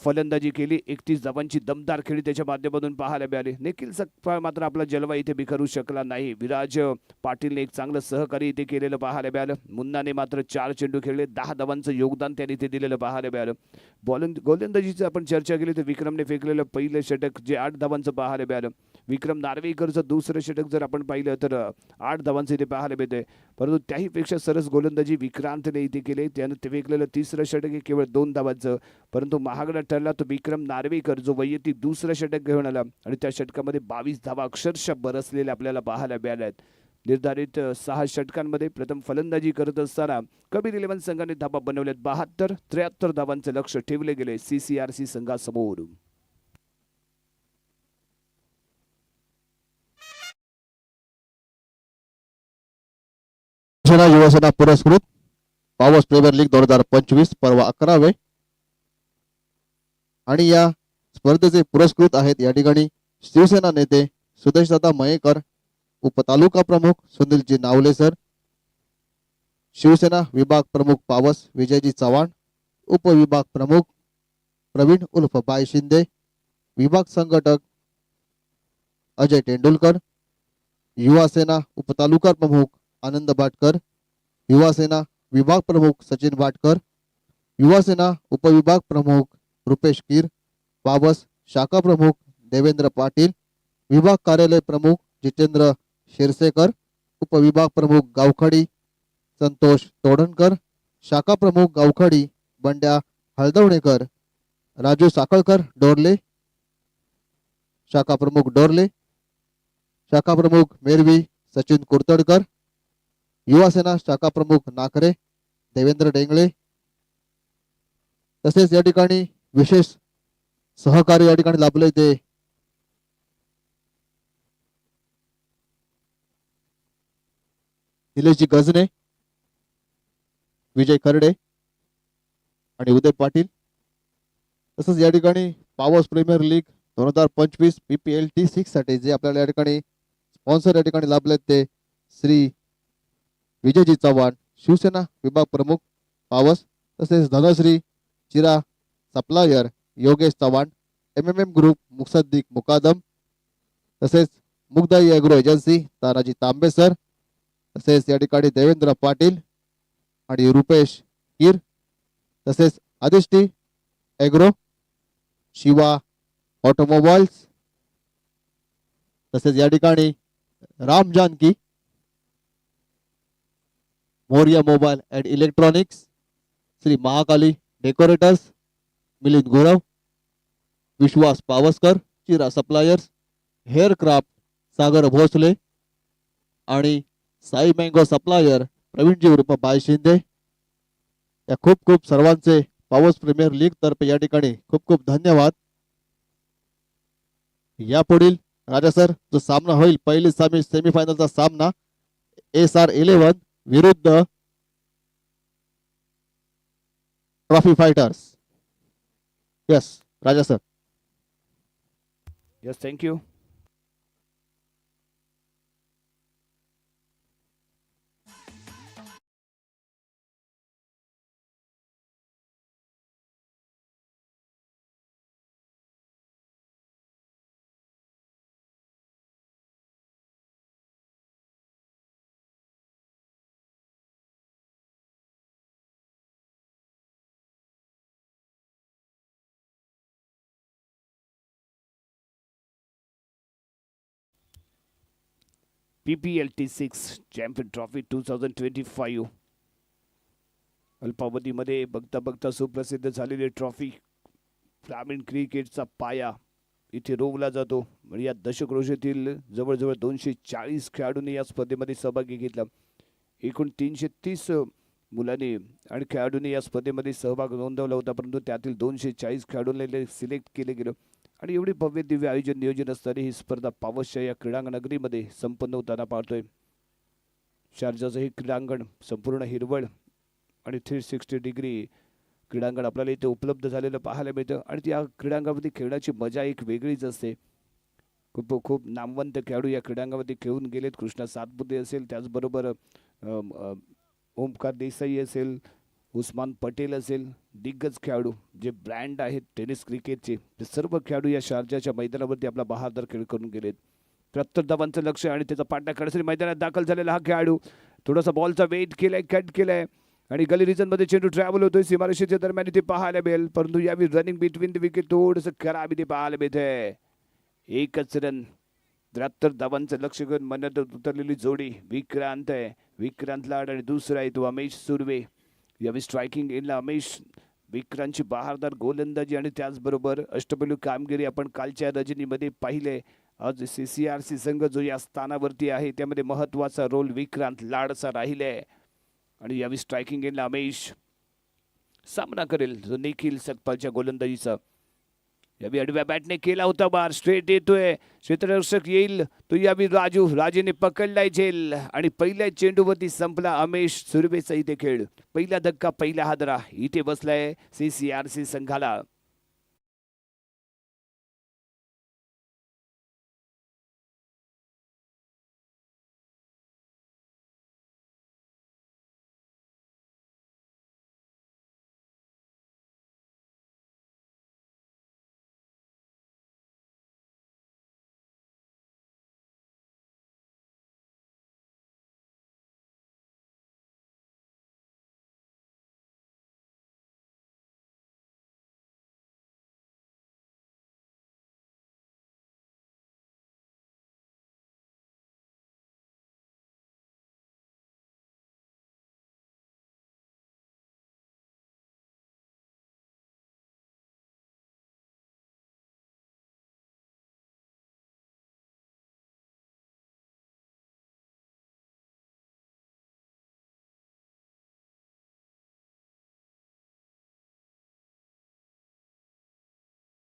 फलंदाजी केली 31 धावांची दमदार खेळी त्याच्या माध्यमातून पाहायला मिळाली निखिल सकपाळ मात्र आपला जलवा इथे बिखरू शकला नाही विराज पाटीलने एक चांगलं सहकारी इथे केलेलं पाहायला मिळालं मुन्नाने मात्र 4 चेंडू खेळले 10 धावांचं योगदान त्यांनी इथे दिलेलं पाहायला मिळालं गोलंदाजीची आपण चर्चा केली तर विक्रमने फेकलेलं पहिलं षटक जे 8 धावांचं पाहायला मिळालं विक्रम नार्वेकरचं दुसरं षटक जर आपण पाहिलं तर 8 धावांचं इथे पाहायला मिळतंय परंतु त्याहीपेक्षा सरस गोलंदाजी विक्रांतने इथे केले त्यानं ते फेकलेलं तिसरं षटक हे केवळ 2 धावांचं परंतु महागडा ठरला तो विक्रम नार्वेकर जो वैयक्तिक दुसरं षटक घेऊन आला आणि त्या षटकामध्ये 22 धावा अक्षरशः बरसलेल्या आपल्याला पाहायला मिळाल्या आहेत निर्धारित 6 षटकांमध्ये प्रथम फलंदाजी करत असताना कबीर 11 संघाने धावा बनवल्यात 73 धावांचं लक्ष ठेवले गेले CCRC संघासमोर शिवसेना युवसेना पुरस्कृत पावस प्रीमियर लीग 2025 पर्व 11वे आणि या स्पर्धेचे पुरस्कृत आहेत या ठिकाणी शिवसेना नेते सुदेशदादा मयेकर, उपतालुका प्रमुख सुनीलजी नावले सर, शिवसेना विभाग प्रमुख पावस विजयजी चव्हाण, उपविभाग प्रमुख प्रवीण उर्फ बाय शिंदे, विभाग संघटक अजय तेंडुलकर, युवा सेना उपतालुका प्रमुख आनंद भाटकर, युवा सेना विभाग प्रमुख सचिन भाटकर, युवा सेना उपविभाग प्रमुख रुपेश कीर, पावस शाखा प्रमुख देवेंद्र पाटील, विभाग कार्यालय प्रमुख जितेंद्र शिरसेकर, उपविभाग प्रमुख गावखडी संतोष तोडणकर, शाखा प्रमुख गावखडी बंड्या हळदवणेकर, राजू साखळकर डोरले, शाखा प्रमुख डोरले, शाखा प्रमुख मेरवी सचिन कुरतडकर, युवा सेना शाखा प्रमुख नाकरे देवेंद्र डेंगळे, तसेच या ठिकाणी विशेष सहकार्य या ठिकाणी लाभले ते निलेशजी गजने, विजय खर्डे आणि उदय पाटील. तसंच या ठिकाणी पावस प्रीमियर लीग 2025 PPL T6 साठी जे आपल्याला या ठिकाणी स्पॉन्सर या ठिकाणी लाभले ते श्री विजयजी चव्हाण, शिवसेना विभाग प्रमुख पावस, तसेच धनश्री चिरा supplier Yogesh Chavan, MMM group Musaddiq Mukadam, तसेच Mugdai agro agency Tanaji Tambe sir, तसेच या ठिकाणी देवेंद्र पाटील आणि रुपेश कीर, तसेच आदिष्टी एग्रो, शिवा ऑटोमोबाईल्स, तसेच या ठिकाणी Ram Janaki, Moriya mobile and electronics, Shri Mahakali decorators Milind Gurav, Vishwas Pawaskar चिरा suppliers, hair craft Sagar Bhosale आणि साई मँगो सप्लायर प्रवीणजी उर्फ बाय शिंदे. या खूप खूप सर्वांचे पावस प्रीमियर लीग तर्फे या ठिकाणी खूप खूप धन्यवाद. यापुढील राजा सर जो सामना होईल पहिली सेमीफायनलचा सामना SR11 विरुद्ध trophy fighters. Yes Raja sir. Yes thank you. PPL T6 champion trophy 2025 अल्पावधीमध्ये बघता बघता सुप्रसिद्ध झालेली ट्रॉफी, ग्रामीण क्रिकेटचा पाया इथे रोवला जातो. म्हणजे या दशकरोषेतील जवळजवळ 240 खेळाडूंनी या स्पर्धेमध्ये सहभागी घेतला. एकूण 330 मुलांनी आणि खेळाडूंनी या स्पर्धेमध्ये सहभाग नोंदवला होता, परंतु त्यातील 240 खेळाडूंना सिलेक्ट केले गेले. आणि एवढी भव्य दिव्य आयोजन नियोजन असताना ही स्पर्धा पावसच्या या क्रीडांगण नगरीमध्ये संपन्न होताना पाहतोय. शारजाचं हे क्रीडांगण संपूर्ण हिरवळ आणि 360 डिग्री क्रीडांगण आपल्याला इथे उपलब्ध झालेलं पाहायला मिळतं. आणि त्या क्रीडांगणामध्ये खेळण्याची मजा एक वेगळीच असते. खूप खूप नामवंत खेळाडू या क्रीडांगणामध्ये खेळून गेलेत. कृष्णा सातपुते असेल, त्याचबरोबर ओमकार देसाई असेल, उस्मान पटेल असेल, दिग्गज खेळाडू जे ब्रँड आहेत टेनिस क्रिकेटचे, ते सर्व खेळाडू या शारजाच्या मैदानावरती आपला बहादर खेळ करून गेलेत. 73 धावांचं लक्ष आणि त्याचा पाठलाग करण्यासाठी मैदानात दाखल झालेला हा खेळाडू थोडासा बॉलचा वेट केलाय, कट केलाय आणि गली रिजनमध्ये चेंडू ट्रॅव्हल होतोय. सीमारेषेच्या दरम्यान इथे पाहायला मिळेल, परंतु यावेळी रनिंग बिटवीन द विकेट थोडंसं खराब इथे पाहायला मिळतंय. एकच रन, 73 धावांचं लक्ष घेऊन मनात उतरलेली जोडी विक्रांत आहे. विक्रांत लाड आणि दुसरा आहे तो अमेश सुर्वे. यावेळी स्ट्रायकिंग एंडला अमेश विक्रांतची बहारदार गोलंदाजी आणि त्याचबरोबर अष्टपैलू कामगिरी आपण कालच्या रजनीमध्ये पाहिले. आज CCRC संघ जो या स्थानावरती आहे त्यामध्ये महत्त्वाचा रोल विक्रांत लाडचा राहिलाय. आणि यावेळी स्ट्रायकिंग एंडला अमेश सामना करेल जो निखिल सकपालच्या गोलंदाजीचा. यावी आडव्या बॅटने केला होता बार. स्ट्रेट येतोय, क्षेत्ररक्षक येईल तो यावी राजेने पकडलाय झेल आणि पहिल्या चेंडूवरती संपला अमेश सुर्वेचा इथे खेळ. पहिला धक्का, पहिला हादरा इथे बसलाय CCRC संघाला.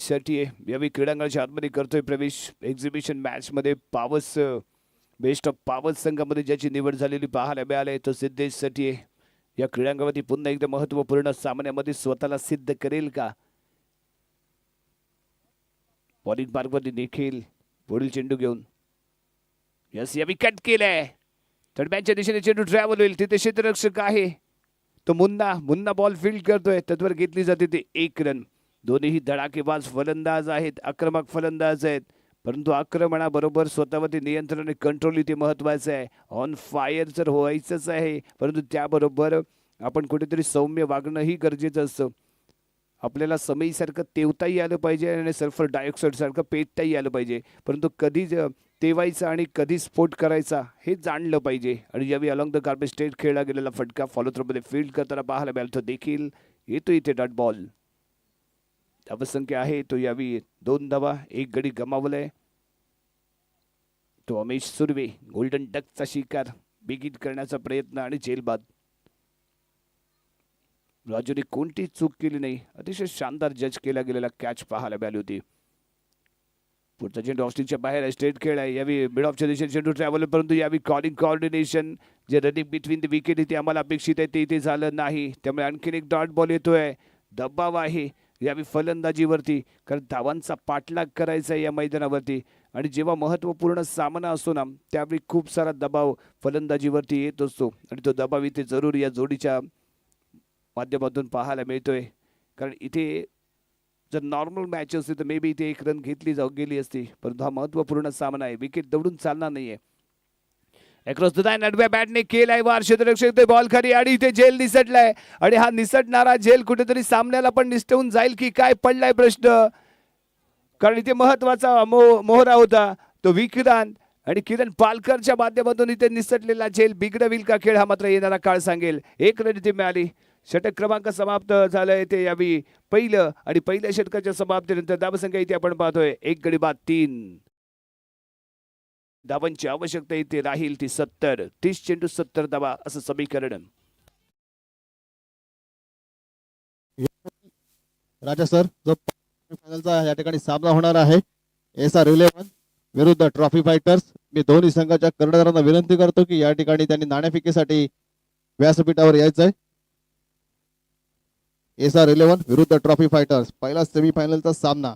साठी यावी क्रीडांगणाच्या आतमध्ये करतोय प्रवेश. एक्झिबिशन मॅच मध्ये पावस बेस्ट ऑफ पावस संघामध्ये ज्याची निवड झालेली पाहायला मिळाली तो सिद्धेश सटिये. या क्रीडांगणावरती पुन्हा एकदा महत्वपूर्ण सामन्यामध्ये स्वतःला सिद्ध करेल का? बॉलिंग मार्गवरती निखिल पुढील चेंडू घेऊन यस यावी कट केलाय. तडब्यांच्या दिशेने चेंडू ट्रॅव्हल होईल. तिथे क्षेत्ररक्षक आहे तो मुन्ना बॉल फील्ड करतोय. तत्वर घेतली जाते ते 1 रन. दोन्हीही धडाकेबाज फलंदाज आहेत, आक्रमक फलंदाज आहेत, परंतु आक्रमणाबरोबर स्वतःवरती नियंत्रण आणि कंट्रोल इथे महत्वाचं आहे. ऑन फायर जर व्हायचंच आहे, परंतु त्याबरोबर आपण कुठेतरी सौम्य वागणंही गरजेचं असतं. आपल्याला समयीसारखं तेवताही आलं पाहिजे आणि सल्फर डायऑक्साईड सारखं पेटताही आलं पाहिजे, परंतु कधी तेवायचा आणि कधी स्फोट करायचा हे जाणलं पाहिजे. आणि यावेळी अलॉंग द कार्पेट स्ट्रेट खेळला गेलेला फटका फॉलो थ्रोमध्ये फील्ड करताना पाहायला मिळाला तो देखील येतो इथे डॉट बॉल. धावसंख्या आहे तो यावी 2 धावा, 1 गडी गमावलाय. तो अमेश सुर्वे गोल्डन डकचा शिकार, बिगिट करण्याचा प्रयत्न आणि जेलबाद. राजूने कोणतीच चूक केली नाही. अतिशय शानदार जज केला गेलेला कॅच पाहायला मिळाली होती. पुढचा चेंडू ऑस्ट्रेलियाच्या बाहेर स्ट्रेट खेळ आहे. यावी मिड ऑफच्या दिशेने चेंडू ट्रॅव्हल, परंतु यावी कॉलिंग कॉर्डिनेशन जे रनिंग बिटवीन द विकेट इथे आम्हाला अपेक्षित आहे ते इथे झालं नाही. त्यामुळे आणखीन एक डॉट बॉल येतोय. दबाव आहे यावी फलंदाजीवरती, कारण धावांचा पाठलाग करायचा आहे या मैदानावरती. आणि जेव्हा महत्त्वपूर्ण सामना असतो ना त्यावेळी खूप सारा दबाव फलंदाजीवरती येत असतो आणि तो दबाव इथे जरूर या जोडीच्या माध्यमातून पाहायला मिळतोय. कारण इथे जर नॉर्मल मॅच असते तर मे बी इथे 1 रन घेतली गेली असती, परंतु हा महत्त्वपूर्ण सामना आहे. विकेट दवडून चालणार नाहीये. अक्रॉस द लाईन आडव्या बॅटने केलाय वार. क्षेत्ररक्षक ते बॉल खाली आणि इथे झेल निसटलाय आणि हा निसटणारा झेल कुठेतरी सामन्याला पण निसटवून जाईल की काय पडलाय प्रश्न. कारण इथे महत्वाचा मोहरा होता तो विक्रांत आणि किरण पालकरच्या माध्यमातून इथे निसटलेला झेल बिघडविल का खेळ हा मात्र येणारा काळ सांगेल. 1 रन इथे मिळाली. षटक क्रमांक समाप्त झालाय ते यावी पहिलं आणि पहिल्या षटकाच्या समाप्तीनंतर धावसंख्या इथे आपण पाहतोय 1 गडी बाद 3. धावांची आवश्यकता इथे राहील ती 70. 30 चेंडू 70 धावा असं समीकरण. राजा सर जो फायनलचा या ठिकाणी सामना होणार आहे SR11 विरुद्ध ट्रॉफी फायटर्स. मी दोन्ही संघाच्या कर्णधारांना विनंती करतो की या ठिकाणी त्यांनी नाणेफेकीसाठी व्यासपीठावर यायचंय. SR11 विरुद्ध ट्रॉफी फायटर्स पहिला सेमीफायनलचा सामना.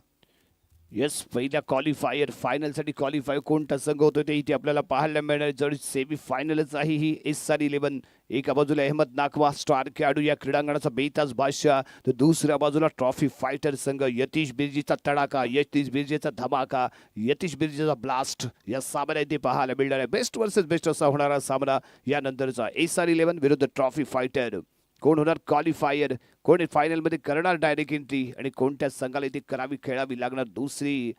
येस पहिल्या क्वालिफायर फायनलसाठी क्वालिफाय कोणता संघ होतो ते इथे आपल्याला पाहायला मिळणार. जर सेमी फायनलच आहे ही SR11. एका बाजूला अहमद नाखवा स्टार खेळाडू या क्रीडांगणाचा बेताज बादशाह, तर दुसऱ्या बाजूला ट्रॉफी फायटर संघ यतीश बिर्जीचा तडाखा, यतीश बिर्जेचा धमाका, यतीश बिर्जेचा ब्लास्ट या सामन्यात इथे पाहायला मिळणार आहे. बेस्ट वर्सेस बेस्ट असा होणारा सामना यानंतरचा. SR11 विरुद्ध ट्रॉफी फायटर. कोण होणार क्वालिफायर, कोण फायनलमध्ये करणार डायरेक्ट एंट्री आणि कोणत्या संघाला इथे खेळावी लागणार दुसरी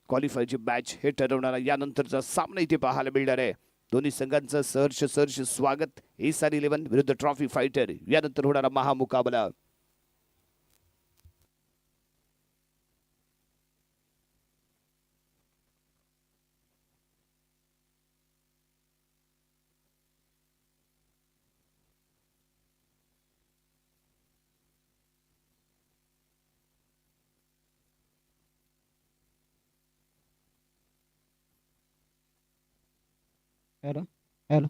क्वालिफायरची मॅच हे ठरवणारा यानंतरचा सामना इथे पाहायला मिळणार आहे. दोन्ही संघांचं सहर्ष स्वागत. SR11 विरुद्ध ट्रॉफी फायटर यानंतर होणारा महामुकाबला. हॅलो हॅलो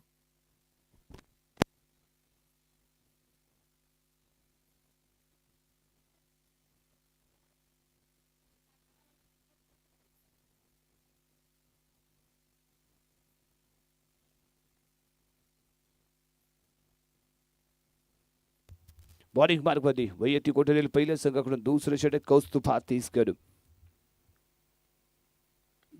बॉलिंग मार्गमध्ये वैयक्तिक कोठलेलं पहिल्या संघाकडून दुसरं षटक कौस्तुभ हातीसकर.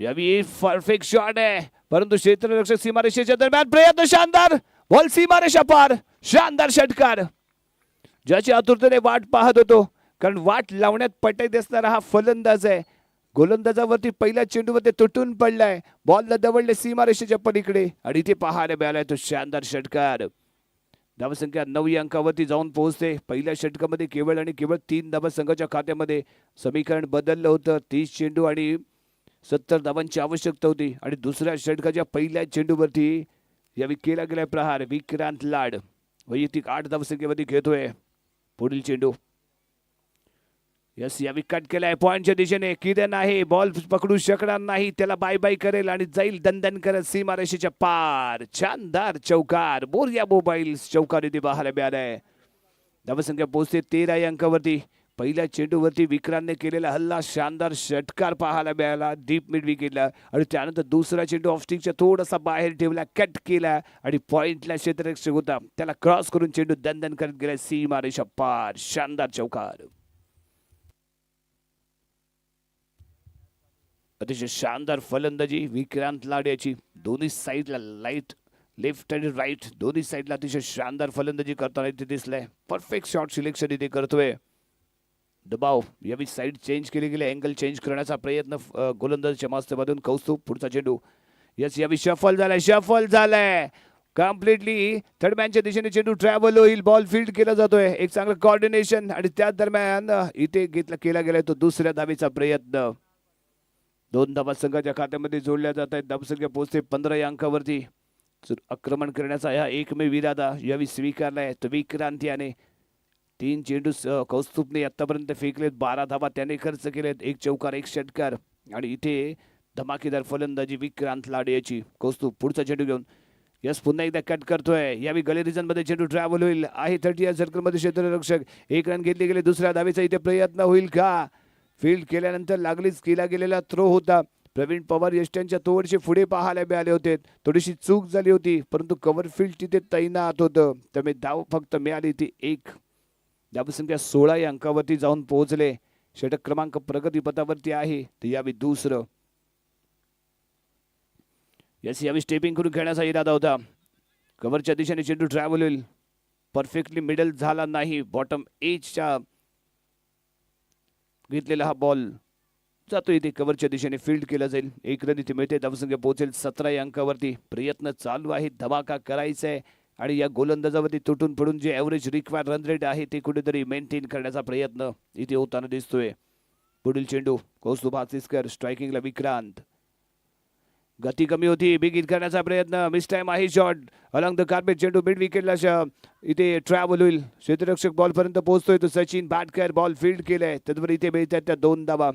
यावी परफेक्ट शॉट आहे परंतु क्षेत्ररक्षक सीमारेषेच्या दरम्यान प्रयत्न शानदार बॉल सीमारेषा पार शानदार षटकार ज्याची आतुरतेने वाट पाहत होतो कारण वाट लावण्यात पटाईत असणारा हा फलंदाज आहे. गोलंदाजावरती पहिल्या चेंडूवर तुटून पडलाय बॉलला दवडले सीमारेषेच्या पलीकडे आणि इथे पाहायला मिळालाय तो शानदार षटकार. धावसंख्या 9 अंकावरती जाऊन पोहोचते. पहिल्या षटकामध्ये केवळ आणि केवळ 3 धावा संघाच्या खात्यामध्ये. समीकरण बदललं होतं. 30 चेंडू आणि 70 धावांची आवश्यकता होती आणि दुसऱ्या षटकाच्या पहिल्या चेंडूवरती यावेळी केला गेलाय प्रहार. विक्रांत लाड वैयक्तिक 8 धावसंख्येमध्ये घेतोय. पुढील चेंडू यस यावेळी कट केलाय पॉइंटच्या दिशेने. किरण आहे बॉल पकडू शकणार नाही त्याला बाय बाय करेल आणि जाईल दणदण करत सीमारेषेच्या पार. शानदार चौकार बोरिया मोबाईल्स चौकार इथे पाहायला मिळालाय. धावसंख्या पोहोचते 13 अंकावरती. पहिल्या चेंडूवरती विक्रांतने केलेला हल्ला शानदार षटकार पाहायला मिळाला डीप मिड विकेटला आणि त्यानंतर दुसरा चेंडू ऑफस्टिकच्या थोडासा बाहेर ठेवला कट केला आणि पॉइंटला क्षेत्ररक्षक होता त्याला क्रॉस करून चेंडू दणदण करत गेला सीमारेषा पार. शानदार चौकार. अतिशय शानदार फलंदाजी विक्रांत लाड याची. दोन्ही साईडला लाईट लेफ्ट आणि राईट दोन्ही साईडला अतिशय शानदार फलंदाजी करताना इथे दिसलंय. परफेक्ट शॉट सिलेक्शन इथे करतोय. दबाव यावेळी साईड चेंज केले गेले अँगल चेंज करण्याचा प्रयत्न गोलंदाजाच्या माध्यमातून कौस्तुभ. पुढचा चेंडू यस यावेळी शफल झालाय कम्प्लिटली. थर्डमॅनच्या दिशेने चेंडू ट्रॅव्हल होईल बॉल फील्ड केला जातोय. एक चांगलं कॉर्डिनेशन आणि त्याच दरम्यान इथे केला गेलाय तो दुसऱ्या धावेचा प्रयत्न. 2 धावा संघाच्या खात्यामध्ये जोडल्या जात आहेत. धावसंख्या पोहोचते 15 अंकावरती. आक्रमण करण्याचा हा एकमेव इरादा यावेळी स्वीकारलाय तो विक्रांत याने. 3 चेंडू कौस्तुभने आतापर्यंत फेकलेत. 12 धावा त्याने खर्च केलेत. 1 चौकार 1 षटकार आणि इथे धमाकेदार फलंदाजी विक्रांत लाड याची. कौस्तुभ पुढचा चेंडू घेऊन यस पुन्हा एकदा कट करतोय. यावेळी गले रिजन मध्ये चेंडू ट्रॅव्हल होईल आहे 30 सर्कल मध्ये क्षेत्ररक्षक. 1 रन घेतले गेले. दुसऱ्या धावेचा इथे प्रयत्न होईल का. फील्ड केल्यानंतर लागलीच केला गेलेला थ्रो होता. प्रवीण पवार यष्ट्यांच्या थोडेसे पुढे पाहायला मिळाले होते. थोडीशी चूक झाली होती परंतु कव्हर फील्ड तिथे तैनात होतं त्यामुळे धाव फक्त मिळाली ती 1. धावसंख्या 16 या अंकावरती जाऊन पोहोचले. षटक क्रमांक प्रगतीपथावरती आहे तर यावेळी दुसरं. यस यावेळी स्टेपिंग करून खेळण्याचा इरादा होता. कव्हरच्या दिशेने चेंडू ट्रॅव्हल होईल. परफेक्टली मिडल झाला नाही. बॉटम एजच्या घेतलेला हा बॉल जातो इथे कव्हरच्या दिशेने फील्ड केला जाईल. 1 रन इथे मिळते. धावसंख्या पोहोचेल 17 या अंकावरती. प्रयत्न चालू आहे धमाका करायचा आहे आणि या गोलंदाजावरती तुटून पडून जे ॲव्हरेज रिक्वायर्ड रन रेट आहे ते कुठेतरी मेंटेन करण्याचा प्रयत्न इथे होताना दिसतोय. पुढील चेंडू कौस्तुभ हातीसकर. स्ट्रायकिंगला विक्रांत. गती कमी होती. बिग हिट करण्याचा प्रयत्न. मिस टाइम आहे शॉट अलॉंग द कार्पेट. चेंडू मिड विकेटला इथे ट्रॅव्हल होईल. क्षेत्ररक्षक बॉल पर्यंत पोहोचतोय तो सचिन बाटकर. बॉल फील्ड केलाय त्याचबरोबर इथे मिळतात त्या 2 धावा.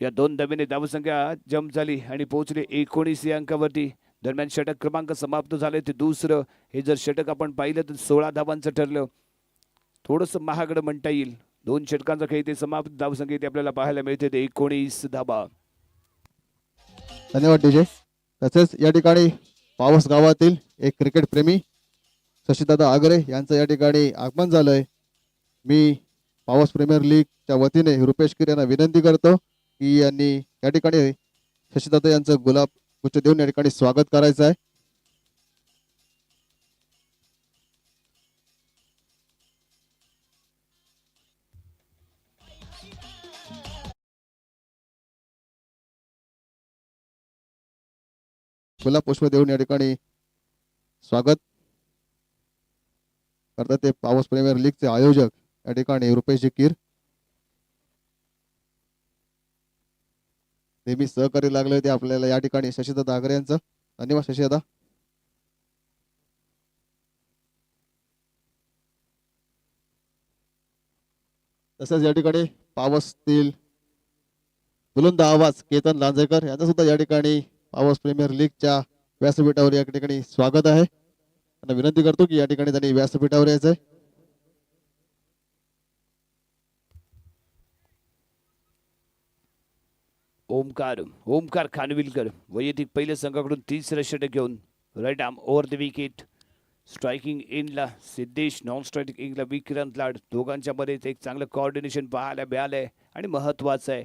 या 2 धावेने धावसंख्या जम्प झाली आणि पोहोचले 19 या अंकावरती. दरम्यान षटक क्रमांक समाप्त झाले ते दुसरं. हे जर षटक आपण पाहिलं तर 16 धावांचं ठरलं. थोडंसं महागडं म्हणता येईल. 2 षटकांचा खेळ ते समाप्त. धावसंख्या इथे आपल्याला पाहायला मिळते ते 19 धावा. धन्यवाद डीजे. तसेच या ठिकाणी पावस गावातील एक क्रिकेट प्रेमी शशीदादा आगरे यांचं या ठिकाणी आगमन झालंय. मी पावस प्रीमियर लीगच्या वतीने रुपेश किर यांना विनंती करतो की यांनी या ठिकाणी शशीदादा यांचं गुलाब गुच्छ देऊन या ठिकाणी स्वागत करायचं आहे. गुलाब पुष्प देऊन या ठिकाणी स्वागत करतात ते पावस प्रीमियर लीगचे आयोजक या ठिकाणी रुपेश किर. नेहमी सहकारी लागले होते आपल्याला या ठिकाणी शशीदादा आगरे यांचं. धन्यवाद शशीदादा. तसेच या ठिकाणी पावसतील बुलंद आवाज केतन लांजेकर यांचा सुद्धा या ठिकाणी पावस प्रीमियर लीगच्या व्यासपीठावर या ठिकाणी स्वागत आहे. त्यांना विनंती करतो की या ठिकाणी त्यांनी व्यासपीठावर यायचं आहे. ओमकार खानविलकर वैयक्तिक पहिल्या संघाकडून 30 षटक घेऊन right arm over the wicket. Striking इनला सिद्धेश, नॉन स्ट्रायकिंग इनला विक्रांत लाड. दोघांच्या मध्ये एक चांगलं कोऑर्डिनेशन पाहायला मिळालंय आणि महत्वाचं आहे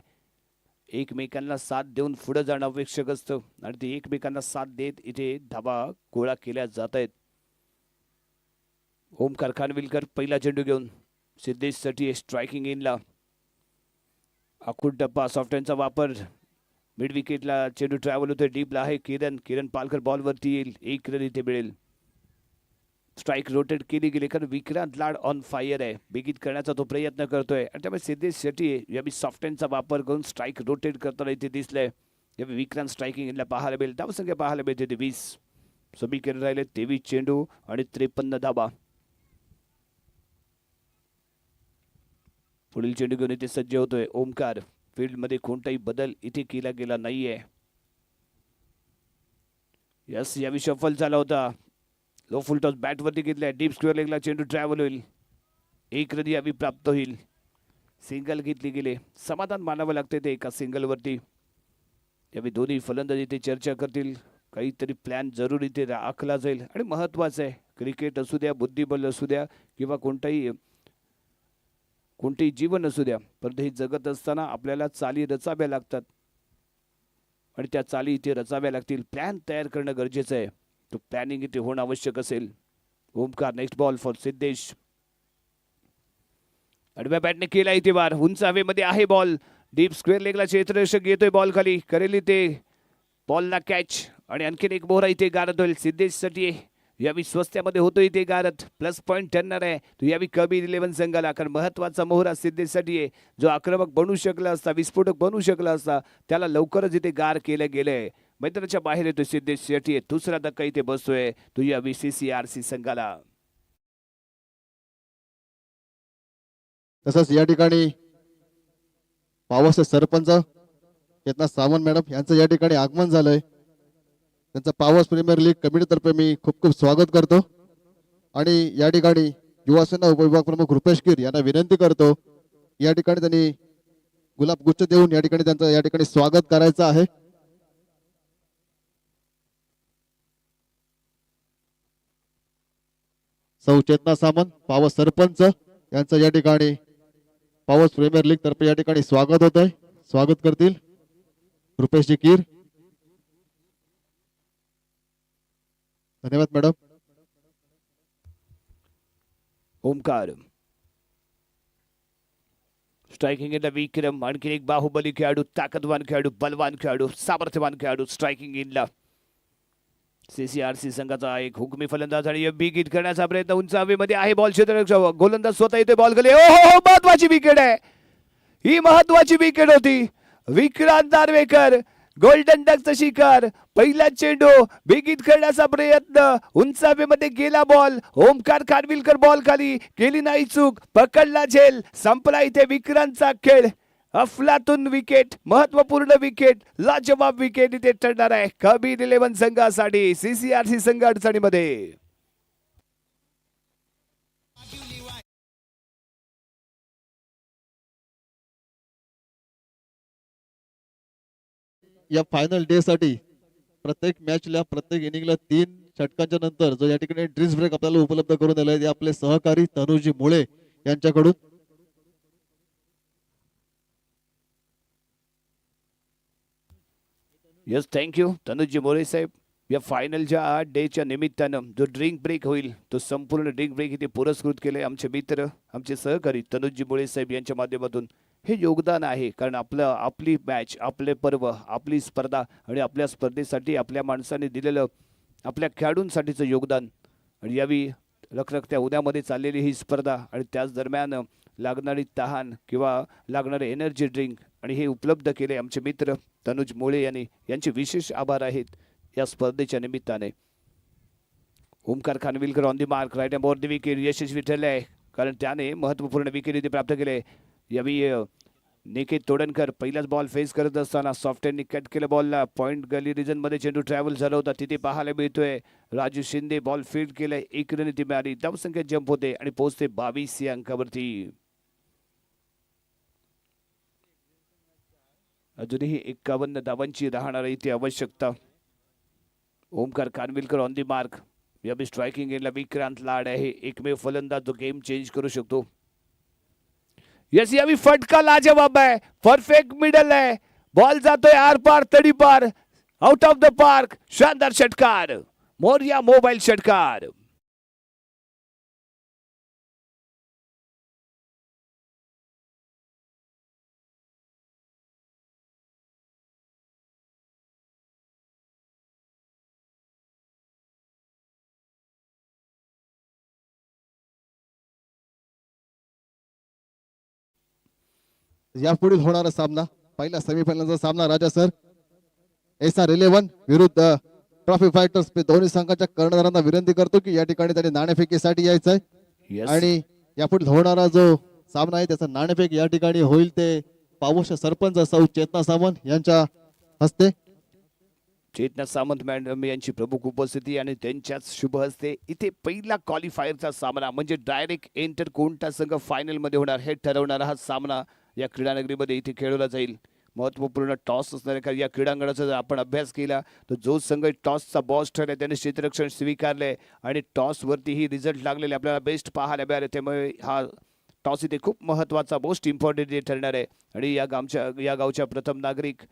एकमेकांना साथ देऊन पुढे जाणं आवश्यक असतं आणि ते एकमेकांना साथ देत इथे धाबा गोळा केल्या जात आहेत. ओमकार खानविलकर पहिला चेंडू घेऊन सिद्धेश साठी स्ट्रायकिंग इनला. आखूड डब्बा सॉफ्टवेअरचा वापर. मिड विकेटला चेंडू ट्रॅव्हल होतोय. डीपला आहे किरण पालकर बॉलवरती येईल. 1 रन इथे मिळेल. स्ट्राईक रोटेट केली गेली कारण विक्रांत लाड ऑन फायर आहे. बिगित करण्याचा तो प्रयत्न करतोय आणि त्यामुळे सिद्धेश शेट्टी यावेळी सॉफ्टवेअरचा वापर करून स्ट्राईक रोटेट करताना इथे दिसलंय. यावेळी विक्रांत स्ट्रायकिंग याला पाहायला मिळेल. धावसंख्या पाहायला मिळते 20. समीकरण राहिले 23 चेंडू आणि 53 धाबा. पुढील चेंडू घेऊन इथे सज्ज होतोय ओमकार. फील्डमध्ये कोणताही बदल इथे केला गेला नाहीये. यस यावेळी शफल झाला होता. लो फुल टॉस बॅटवरती घेतलाय. डीप स्क्वेअर लेगला चेंडू ट्रॅव्हल होईल. 1 रन यावेळी प्राप्त होईल. सिंगल घेतली गेले. समाधान मानावं लागते ते एका सिंगलवरती. यावेळी दोन्ही फलंदाज इथे चर्चा करतील. काहीतरी प्लॅन जरूर इथे आखला जाईल आणि महत्वाचं आहे क्रिकेट असू द्या, बुद्धिबळ असू द्या किंवा कोणतेही जीवन असू द्या, परंतु हे जगत असताना आपल्याला चाली रचाव्या लागतात आणि त्या चाली इथे रचाव्या लागतील. प्लॅन तयार करणं गरजेचं आहे. तो प्लॅनिंग इथे होणं आवश्यक असेल. Omkar next ball for Siddhesh. आडव्या बॅटने केला इथे वार. उंच हवेमध्ये आहे बॉल. डीप स्क्वेअर लेगला क्षेत्ररक्षक येतोय बॉल खाली. करेल इथे बॉलला कॅच आणि आणखीन एक मोहरा इथे गारद होईल सिद्धेश साठी. यावी स्वस्त्यामध्ये होतो इथे गारद. प्लस पॉईंट ठरणार आहे तो यावी कबीर 11 संघाला कारण महत्वाचा मोहरा सिद्धेशसाठी आहे. जो आक्रमक बनू शकला असता, विस्फोटक बनू शकला असता, त्याला लवकरच इथे गार केलं गेलंय. मैदानाच्या बाहेर येतो सिद्धेश शेट्टी. दुसरा धक्का इथे बसतोय तो या CCRC संघाला. तसंच या ठिकाणी पावस सरपंच चेतना सावंत मॅडम यांचं या ठिकाणी आगमन झालंय. त्यांचं पावस प्रीमियर लीग कमिटीतर्फे मी खूप खूप स्वागत करतो आणि या ठिकाणी युवासेना उपविभाग प्रमुख रुपेश गिर यांना विनंती करतो या ठिकाणी त्यांनी गुलाब गुच्छ देऊन या ठिकाणी त्यांचं या ठिकाणी स्वागत करायचं आहे. सौ चेतना सामंत पावस सरपंच यांचं या ठिकाणी पावस प्रीमियर लीग तर्फे या ठिकाणी स्वागत होत आहे. स्वागत करतील रुपेशजी कीर. धन्यवाद मॅडम. ओमकार स्ट्रायकिंग इनला विक्रम. आणखीन एक बाहुबली खेळाडू, ताकदवान खेळाडू, बलवान खेळाडू, सामर्थ्यवान खेळाडू स्ट्रायकिंग इनला. CCRC संघाचा एक हुकमी फलंदाज आणि बिग हिट करण्याचा प्रयत्न. उंच हवेमध्ये आहे बॉल. क्षेत्ररक्षक गोलंदाज स्वतः येते बॉल खाली. हो महत्वाची विकेट आहे ही. महत्वाची विकेट होती. विक्रांत नार्वेकर गोल्डन डकचा शिकार. पहिला चेंडू बिग हिट करण्याचा प्रयत्न. उंच हवेमध्ये गेला बॉल. ओमकार खानविलकर बॉल खाली. केली नाही चूक. पकडला झेल. संपला इथे विक्रांतचा खेळ. अफलातून विकेट. महत्वपूर्ण विकेट. लाजवाब विकेट इथे ठरणार आहे कबीर 11 संघासाठी. CCRC संघ अडचणीमध्ये. या फायनल डे साठी प्रत्येक मॅचला प्रत्येक इनिंगला 3 षटकांच्या नंतर जो या ठिकाणी ड्रिंक्स ब्रेक आपल्याला उपलब्ध करून दिलाय ते आपले सहकारी तनुजी मुळे यांच्याकडून. यस थँक्यू तनुजी मोरे साहेब. या फायनलच्या डेच्या निमित्तानं जो ड्रिंक ब्रेक होईल तो संपूर्ण ड्रिंक ब्रेक इथे पुरस्कृत केले आमचे मित्र, आमचे सहकारी तनुजी मोरे साहेब यांच्या माध्यमातून. हे योगदान आहे कारण आपली मॅच, आपले पर्व, आपली स्पर्धा आणि आपल्या स्पर्धेसाठी आपल्या माणसाने दिलेलं आपल्या खेळाडूंसाठीचं योगदान आणि यावी रखरखत्या उद्यामध्ये चाललेली ही स्पर्धा आणि त्याच दरम्यान लागणारी तहान किंवा लागणारे एनर्जी ड्रिंक आणि हे उपलब्ध केले आमचे मित्र तनुज मोळे यांचे विशेष आभार आहेत या स्पर्धेच्या निमित्ताने. Omkar Khanvilkar on the mark. Right and the wicket यशस्वी ठरले आहे कारण त्याने महत्त्वपूर्ण विकेट इथे प्राप्त केले. यावी निकेत तोडणकर पहिलाच बॉल फेस करत असताना सॉफ्टवेअरनी कट केलं बॉलला. पॉइंट गली रिजन मध्ये चेंडू ट्रॅव्हल झाला होता, तिथे पाहायला मिळतोय. राजू शिंदे बॉल फील्ड केलाय, 1 रन ती मिळाली. धावसंख्या जंप होते आणि पोहोचते 22 या अंकावरती. अजूनही 51 धावांची राहणार इथे आवश्यकता. Omkar Kanvilkar on the mark. यावेळी स्ट्रायकिंग एंडला विक्रांत लाड आहे, एकमेव फलंदाज जो गेम चेंज करू शकतो. यस, यावी फटका लाजवाब आहे. परफेक्ट मिडल आहे. बॉल जातोय आर पार तडी पार, आउट ऑफ द पार्क. शानदार षटकार, मोरया मोबाईल षटकार. यापुढील होणारा सामना, पहिला सेमीफायनलचा सामना राजा सर SR11 विरुद्ध ट्रॉफी फायटर्स. दोन्ही संघाच्या कर्णधारांना विनंती करतो की या ठिकाणी त्यांनी नाणेफेकीसाठी यायचंय. Yes. आणि यापुढील होणारा जो सामना आहे त्याचा नाणेफेक या ठिकाणी होईल ते पावश सरपंच सौ चेतना सावंत यांच्या हस्ते. चेतना सामंत मॅडम यांची प्रमुख उपस्थिती आणि त्यांच्याच शुभ हस्ते इथे पहिला क्वालिफायरचा सामना म्हणजे डायरेक्ट एंटर कोणता संघ फायनल मध्ये होणार हे ठरवणारा हा सामना या क्रीडानगरीमध्ये इथे खेळवला जाईल. महत्त्वपूर्ण टॉस असणार आहे, कारण या क्रीडांगणाचा जर आपण अभ्यास केला तर जो संघ टॉसचा बॉस ठरला त्याने क्षेत्ररक्षण स्वीकारले आणि टॉसवरतीही रिझल्ट लागलेले आपल्याला बेस्ट पाहायला मिळाले. त्यामुळे हा टॉस इथे खूप महत्त्वाचा मोस्ट इम्पॉर्टंट ठरणार आहे. आणि या गावच्या प्रथम नागरिक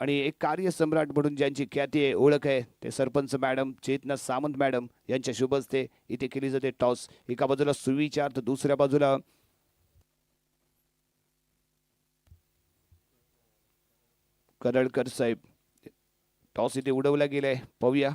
आणि एक कार्यसम्राट म्हणून ज्यांची ख्याती आहे, ओळख आहे, ते सरपंच मॅडम चेतना सामंत मॅडम यांच्या शुभ हस्ते इथे केली जाते टॉस. एका बाजूला सुविचार तर दुसऱ्या बाजूला करळकर साहेब. टॉस इथे उडवला गेलाय, पाहूया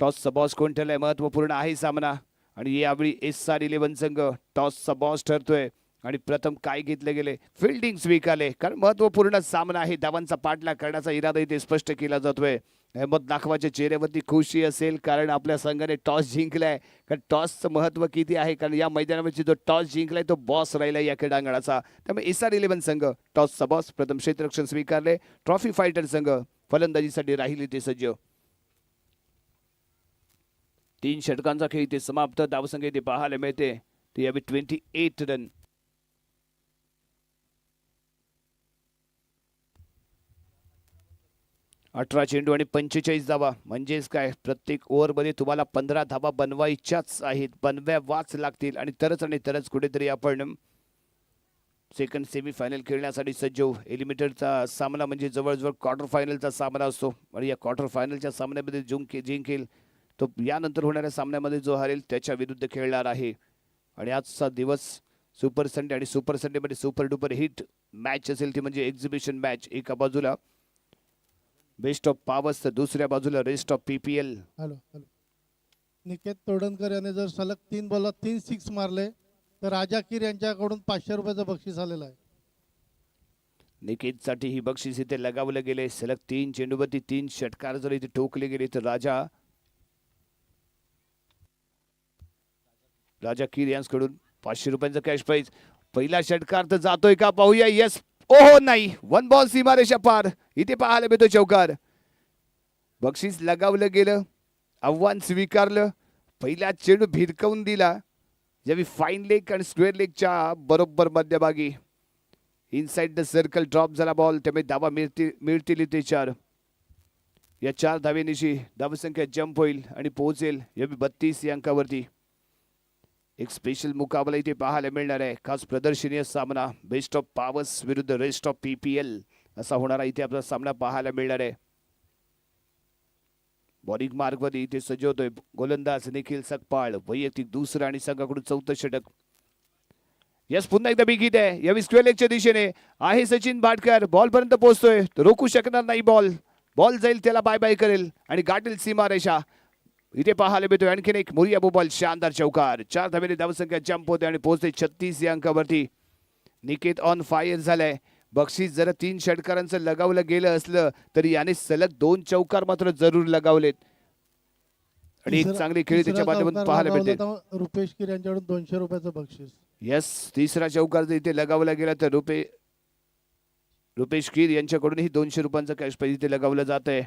टॉसचा बॉस कोण ठरलाय. महत्वपूर्ण आहे सामना आणि यावेळी SR11 संघ टॉसचा बॉस ठरतोय. आणि प्रथम काय घेतले गेले, फिल्डिंग स्वीकारले, कारण महत्वपूर्ण सामना आहे. धावांचा पाठलाग करण्याचा इरादा इथे स्पष्ट केला जातोय. अहमद नाखवाच्या चेहऱ्यावरती खुशी असेल कारण आपल्या संघाने टॉस जिंकलाय. कारण टॉसचं महत्व किती आहे, कारण या मैदानावरची जो टॉस जिंकलाय तो बॉस राहिला या क्रीडांगणाचा. त्यामुळे SR11 संघ टॉसचा बॉस, प्रथम क्षेत्ररक्षण स्वीकारले. ट्रॉफी फायटर संघ फलंदाजीसाठी राहिले ते सज्ज. 3 षटकांचा खेळ इथे समाप्त. धावसंख्या इथे पाहायला मिळते ते यावेळी 28 रन. अठरा चेंडू आणि 45 धावा, म्हणजेच काय, प्रत्येक ओव्हरमध्ये तुम्हाला 15 धावा बनवायच्याच आहेत, बनवावाच लागतील. आणि तरच कुठेतरी आपण सेकंड सेमीफायनल खेळण्यासाठी सज्ज होऊ. एलिमिनेटरचा सामना म्हणजे जवळजवळ क्वार्टर फायनलचा सामना असतो आणि या क्वार्टर फायनलच्या सामन्यामध्ये जिंकेल तो यानंतर होणाऱ्या सामन्यामध्ये जो हरेल त्याच्या विरुद्ध खेळणार आहे. आणि आजचा दिवस सुपर संडे आणि सुपर संडेमध्ये सुपर डुपर हिट मॅच असेल ती म्हणजे एक्झिबिशन मॅच. एका बाजूला बेस्ट ऑफ पॉवर्स तर दुसऱ्या बाजूला rest of PPL. Hello hello. Niket Todankar याने जर सलग 3 बॉलात 3 सिक्स मारले तर राजा कीर यांच्याकडून 500 रुपयाचं बक्षीस आलेलं आहे. निकेतसाठी ही बक्षीस इथे लगावलं गेले. सलग 3 चेंडूवरती 3 षटकार जर इथे ठोकले गेले तर राजा कीर यांच्याकडून 500 रुपयांचं कॅश प्राइज. पहिला षटकार तर जातोय का पाहूया. यस, ओहो नाही, 1 बॉल सीमारेषा पार. इथे पाहायला मिळतो चौकार. बक्षीस लगावलं गेलं, आव्हान स्वीकारलं, पहिला चेंडू भिरकवून दिला. ज्यावेळी फाईन लेग आणि स्क्वेअर लेगच्या बरोबर मध्यभागी इनसाइड द सर्कल ड्रॉप झाला बॉल. त्यामुळे धावा मिळतील इथे 4. या 4 धावेनिशी धावसंख्या जंप होईल आणि पोहोचेल यावेळी 32 या अंकावरती. एक स्पेशल मुकाबला इथे पाहायला मिळणार आहे. खास प्रदर्शनीय सामना, बेस्ट ऑफ पॉवर्स विरुद्ध रेस्ट ऑफ PPL असा होणारा इथे आपला सामना पाहायला मिळणार आहे. बॉलिंग मार्गमध्ये इथे सज्ज होतोय गोलंदाज निखिल सकपाळ. वैयक्तिक दुसरं आणि संघाकडून 4थं षटक. यस, पुन्हा एकदा बिग हिट आहे. यावेळी स्क्वेअर लेगच्या दिशेने आहे सचिन भाटकर. बॉल पर्यंत पोहोचतोय, रोखू शकणार नाही. बॉल जाईल त्याला बाय बाय करेल आणि गाठेल सीमारेषा. इथे पाहायला मिळतोय आणखीन एक मोरिया बॉल, शानदार चौकार. 4 धावेने धावसंख्या जंप होते आणि पोहोचते 36 या अंकावरती. निकेत ऑन फायर झालाय. बक्षीस जरा 3 षटकारांचं लगावलं गेलं असलं तरी याने सलग 2 चौकार मात्र जरूर लगावलेत आणि एक चांगली खेळी त्याच्या माध्यमातून पाहायला मिळते. रुपेश कीर यांच्याकडून 200 रुपयाचं बक्षीस. यस, तिसरा चौकार जर इथे लगावला गेला तर रुपेश कीर यांच्याकडूनही 200 रुपयांचं कॅश प्राइज इथे लगावलं जात आहे.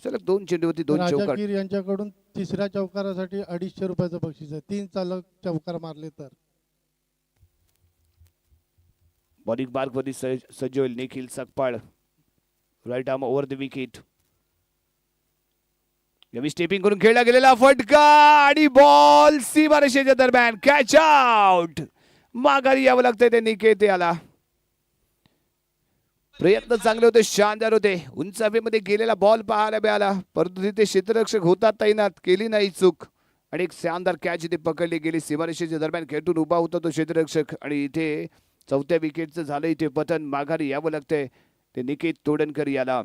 सलग 2 चेंडूवरती 2 राजा चौकार. कीर यांच्याकडून तिसऱ्या चौकारासाठी 250 रुपयाचं बक्षीस आहे. 3 चालक चौकार मारले तर. बॉलिंग मार्क वरती सज्ज होईल Nikhil Sakpal. Right arm over the wicket. यावेळी स्टेपिंग करून खेळला गेलेला फटका आणि बॉल सीमारेषेच्या दरम्यान कॅच आउट. माघारी यावं लागतंय ते निकेत याला. प्रयत्न चांगले होते, शानदार होते. उंच हवेमध्ये गेलेला बॉल पाहायला मिळाला, परंतु तिथे क्षेत्ररक्षक होता तैनात, केली नाही चूक आणि एक शानदार कॅच इथे पकडली गेली. सीमारेषेच्या दरम्यान खेळून उभा होता तो क्षेत्ररक्षक आणि इथे चौथ्या विकेटचं झालं इथे पतन. माघारी यावं लागतंय ते निकेत तोडणकर याला.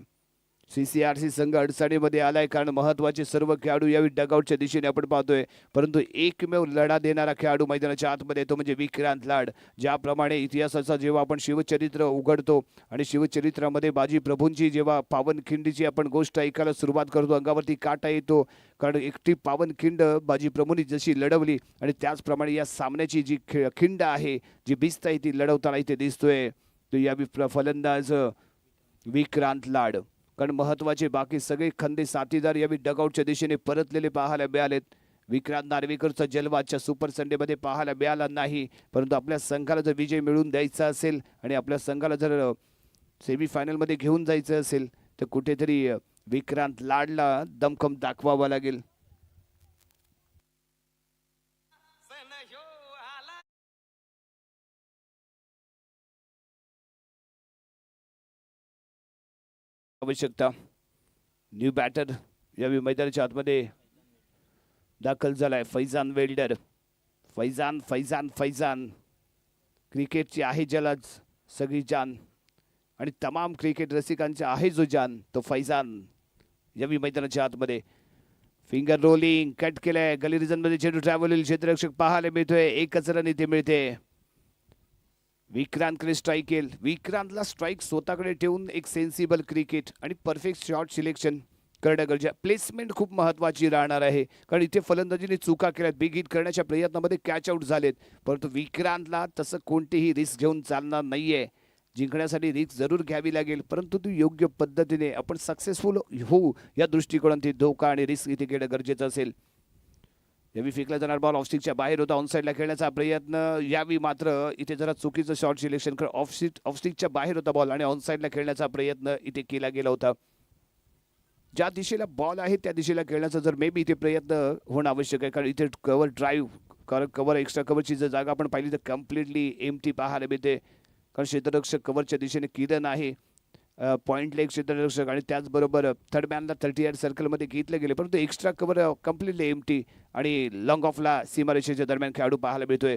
CCRC संघ अडचणीमध्ये आलाय कारण महत्वाचे सर्व खेळाडू यावेळी डगआउटच्या दिशेने आपण पाहतोय, परंतु एकमेव लढा देणारा खेळाडू मैदानाच्या आतमध्ये तो म्हणजे विक्रांत लाड. ज्याप्रमाणे इतिहासाचा जेव्हा आपण शिवचरित्र उघडतो आणि शिवचरित्रामध्ये बाजी प्रभूंची जेव्हा पावनखिंडीची आपण गोष्ट ऐकायला सुरुवात करतो, अंगावरती काटा येतो, कारण एकटी पावनखिंड बाजी प्रभूंनी जशी लढवली आणि त्याचप्रमाणे या सामन्याची जी खिंड आहे, जी भिस्त आहे, ती लढवताना इथे दिसतोय तो या फलंदाज विक्रांत लाड. कारण महत्वाचे बाकी सगळे खंदे साथीदार यावेळी डगआउटच्या दिशेने परतलेले पाहायला मिळालेत. विक्रांत नार्वेकरचा जलवा आजच्या सुपर संडेमध्ये पाहायला मिळाला नाही, परंतु आपल्या संघाला जर विजय मिळवून द्यायचा असेल आणि आपल्या संघाला जर सेमीफायनलमध्ये घेऊन जायचं असेल तर कुठेतरी विक्रांत लाडला दमखम दाखवावा लागेल. आवश्यकता. न्यू बॅटर यावेळी मैदानाच्या आतमध्ये दाखल झालाय फैजान वेल्डर. फैजान क्रिकेटची आहे जलाज सगळी जान आणि तमाम क्रिकेट रसिकांचे आहे जो जान तो फैजान यावेळी मैदानाच्या आतमध्ये. फिंगर रोलिंग कट केलंय. गली रिजन मध्ये चेंडू ट्रॅव्हल होईल. क्षेत्ररक्षक पाहायला मिळतोय. एकच रन इथे मिळते. विक्रांतकडे स्ट्राईक येईल. विक्रांतला स्ट्राईक स्वतःकडे ठेवून एक सेन्सिबल क्रिकेट आणि परफेक्ट शॉट सिलेक्शन करणं गरजेचं. प्लेसमेंट खूप महत्त्वाची राहणार आहे, कारण इथे फलंदाजीने चुका केल्यात. बिग हिट करण्याच्या प्रयत्नामध्ये कॅच आउट झालेत, परंतु विक्रांतला तसं कोणतीही रिस्क घेऊन चालणार नाहीये. जिंकण्यासाठी रिस्क जरूर घ्यावी लागेल, परंतु ती योग्य पद्धतीने आपण सक्सेसफुल होऊ या दृष्टिकोनात धोका आणि रिस्क इथे घेणं गरजेचं असेल. यावेळी फेकला जाणार बॉल ऑफस्टिकच्या बाहेर होता. ऑनसाईडला खेळण्याचा प्रयत्न. यावेळी मात्र इथे जरा चुकीचं शॉट सिलेक्शन कर. ऑफस्टिकच्या बाहेर होता बॉल आणि ऑनसाईडला खेळण्याचा प्रयत्न इथे केला गेला होता. ज्या दिशेला बॉल आहे त्या दिशेला खेळण्याचा जर मे बी इथे प्रयत्न होणं आवश्यक आहे, कारण इथे कव्हर ड्राईव्ह कारण कव्हर एक्स्ट्रा कव्हरची जर जागा आपण पाहिली तर कम्प्लिटली एम्प्टी पाहायला मिळते, कारण क्षेत्ररक्षक कव्हरच्या दिशेने किरण आहे, पॉइंट लेग क्षेत्ररक्षक आणि त्याचबरोबर थर्ड मॅनला 38 सर्कलमध्ये घेतले गेले, परंतु एक्स्ट्रा कव्हर कम्प्लिटली एम्प्टी आणि लॉंग ऑफला सीमारेषेच्या दरम्यान खेळाडू पाहायला मिळतोय.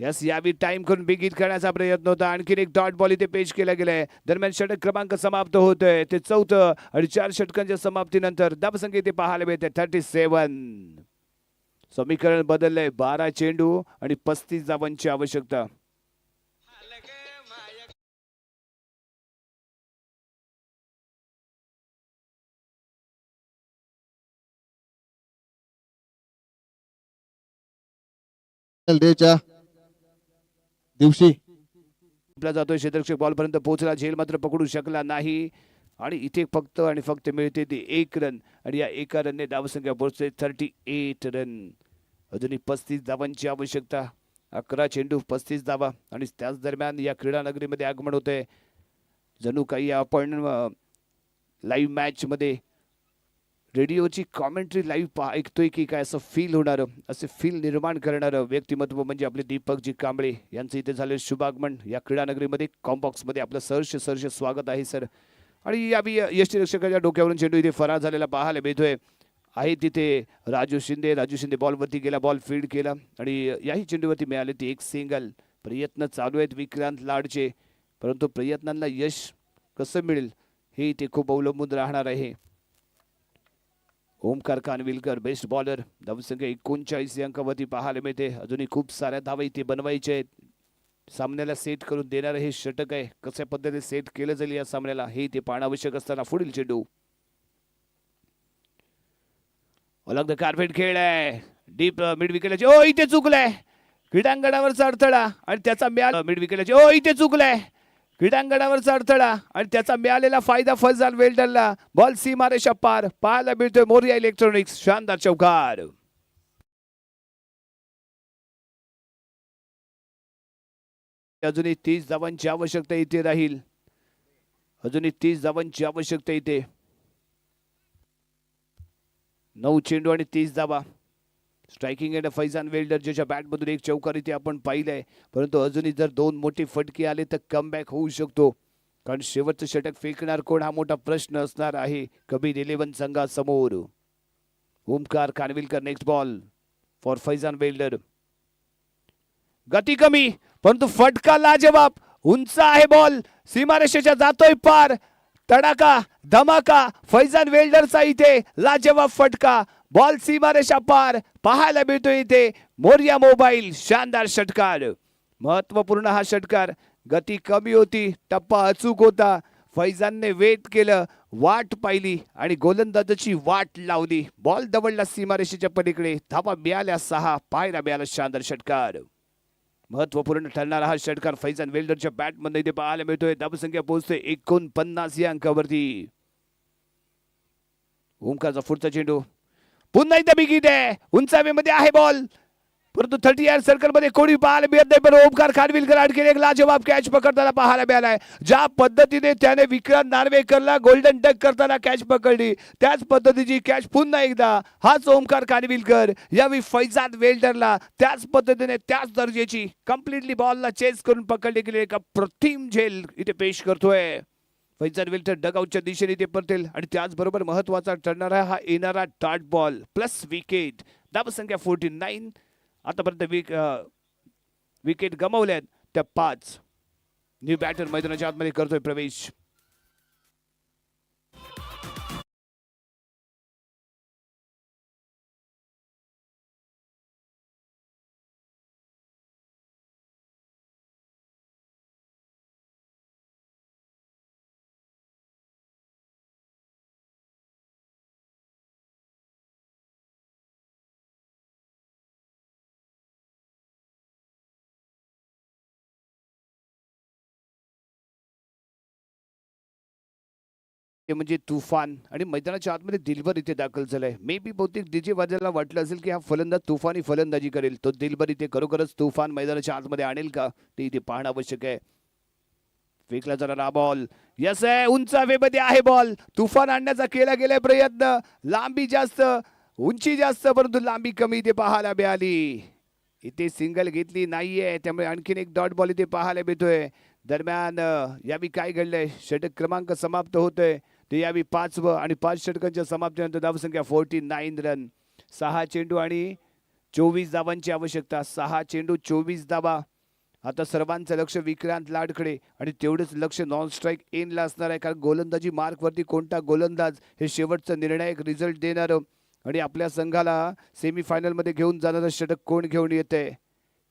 यस, यावेळी टाइम करून बिग हिट करण्याचा प्रयत्न होता. आणखीन एक डॉट बॉल इथे पेश केला गेलाय. दरम्यान षटक क्रमांक समाप्त होतोय. ते 4थं आणि 4 षटकांच्या समाप्तीनंतर धावसंख्या इथे पाहायला मिळते 37. समीकरण बदललंय. 12 चेंडू आणि 35 धावांची आवश्यकता. डेच्या दिवशी जातोय क्षेत्ररक्षक बॉलपर्यंत पोहोचला. झेल मात्र पकडू शकला नाही आणि इथे फक्त आणि फक्त मिळते ती 1 रन आणि या एका रनने धावसंख्या पोहोचते 38 रन. अजूनही 35 धावांची आवश्यकता. 11 चेंडू 35 धावा आणि त्याच दरम्यान या क्रीडा नगरीमध्ये आगमन होते. जणू काही आपण लाईव्ह मॅच मध्ये रेडिओची कॉमेंट्री लाईव्ह ऐकतोय की काय असं फील होणारं, असे फील निर्माण करणारं व्यक्तिमत्व म्हणजे आपले दीपकजी कांबळे यांचं इथे झाले शुभागमन या क्रीडानगरीमध्ये. कॉम्बॉक्समध्ये आपलं सहर्ष स्वागत आहे सर. आणि यावी यष्टीरक्षकाच्या डोक्यावरून चेंडू इथे फरार झालेला पाहायला मिळतोय. आहे तिथे राजू शिंदे बॉलवरती गेला, बॉल फील्ड केला आणि याही चेंडूवरती मिळाले ती एक सिंगल. प्रयत्न चालू आहेत विक्रांत लाडचे, परंतु प्रयत्नांना यश कसं मिळेल हे इथे खूप अवलंबून राहणार आहे. Omkar Kanvilkar best bowler. धावसंख्या 39 या अंकावरती पाहायला मिळते. अजूनही खूप साऱ्या धावा इथे बनवायच्या आहेत. सामन्याला सेट करून देणारं हे षटक आहे. कशा पद्धतीने सेट केलं जाईल या सामन्याला हे इथे पाहणं आवश्यक असताना पुढील चेंडू अलग द कार्पेट खेळ आहे. डीप मिड विकेटला ओ इथे चुकलाय. क्रीडांगणावरचा अडथळा आणि त्याचा मिड विकेटला ओ इथे चुकलाय. क्रीडांगणावरचा अडथळा आणि त्याचा मिळालेला फायदा फैजान वेल्डरला. बॉल सीमारेषा पार पाहायला मिळतोय. मोरिया इलेक्ट्रॉनिक्स शानदार चौकार. अजूनही 30 धावांची आवश्यकता इथे राहील. अजूनही 30 धावांची आवश्यकता इथे. 9 चेंडू आणि 30 धावा. स्ट्रायकिंग एंड फैजान वेल्डर ज्याच्या बॅटमधून एक चौकार इथे आपण पाहिलंय. परंतु अजूनही जर 2 मोठे फटके आले तर कमबॅक होऊ शकतो. कारण शेवटचं षटक फेकणार कोण हा मोठा प्रश्न असणार आहे कबीर 11 संघासमोर. Omkar Kanvilkar next ball for Faizan Welder. गती कमी परंतु फटका लाजवाब. उंच आहे बॉल. सीमारेषेच्या जातोय पार. तडाका धमाका फैजान वेल्डरचा इथे लाजवाब फटका. बॉल सीमारेषा पार पाहायला मिळतो इथे. मोरिया मोबाईल शानदार षटकार. महत्वपूर्ण हा षटकार. गती कमी होती. टप्पा अचूक होता. फैजानने वेट केलं. वाट पाहिली आणि गोलंदाजाची वाट लावली. बॉल दवडला सीमारेषेच्या पलीकडे. धावा मिळाल्या 6. पाहायला मिळाला शानदार षटकार. महत्वपूर्ण ठरणारा हा षटकार फैजान वेल्डरच्या बॅटमध्ये इथे पाहायला मिळतोय. धावसंख्या पोहोचते 49 या अंकावरती. ओमकारचा पुढचा चेंडू पुन्हा एकदा बिगिट आहे. उंचावीमध्ये आहे बॉल परंतु 30 यार्ड सर्कल मध्ये कोणी पाहायला मिळत नाही. पण ओमकार कानविलकर आणखी एक लाजवाब कॅच पकडताना पाहायला मिळालाय. ज्या पद्धतीने त्याने विक्रांत नार्वेकरला गोल्डन डक करताना कॅच पकडली त्याच पद्धतीची कॅच पुन्हा एकदा हाच ओमकार कानविलकर यावेळी फैजान वेल्डरला त्याच पद्धतीने त्याच दर्जाची कम्प्लिटली बॉलला चेस करून पकडली गेली. एक अप्रतिम झेल इथे पेश करतोय. फैजान वेल्डर डगआउटच्या दिशेने ते परतेल आणि त्याचबरोबर महत्वाचा ठरणारा हा येणारा डॉट बॉल प्लस विकेट. धावसंख्या 49. आतापर्यंत विकेट गमावल्यात त्या 5. न्यू बॅटर मैदानाच्या आतमध्ये करतोय प्रवेश. म्हणजे तुफान आणि मैदानाच्या आतमध्ये दिलबर इथे दाखल झालाय. मे बी बहुतेक डीजे वाजायला वाटलं असेल की हा फलंदाज तुफानी फलंदाजी करेल. तो दिलबर इथे खरोखरच तुफान मैदानाच्या आतमध्ये आणेल का ते इथे पाहणं आवश्यक आहे. फेकला जाणारा बॉल यस आहे. उंच हवेमध्ये आहे बॉल. तुफान आणण्याचा केला गेलाय प्रयत्न. लांबी जास्त उंची जास्त परंतु लांबी कमी इथे पाहायला मिळाली. इथे सिंगल घेतली नाहीये त्यामुळे आणखीन एक डॉट बॉल इथे पाहायला मिळतोय. दरम्यान यावेळी काय घडलंय षटक क्रमांक समाप्त होतोय ते यावेळी 5वं आणि 5 षटकांच्या समाप्तीनंतर धावसंख्या 49 रन. 6 चेंडू आणि 24 धावांची आवश्यकता. 6 चेंडू 24 धावा. आता सर्वांचं लक्ष विक्रांत लाडकडे आणि तेवढंच लक्ष नॉन स्ट्राईक एनला असणार आहे. कारण गोलंदाजी मार्कवरती कोणता गोलंदाज हे शेवटचं निर्णायक रिझल्ट देणार आणि आपल्या संघाला सेमीफायनलमध्ये घेऊन जाणारं षटक कोण घेऊन येते.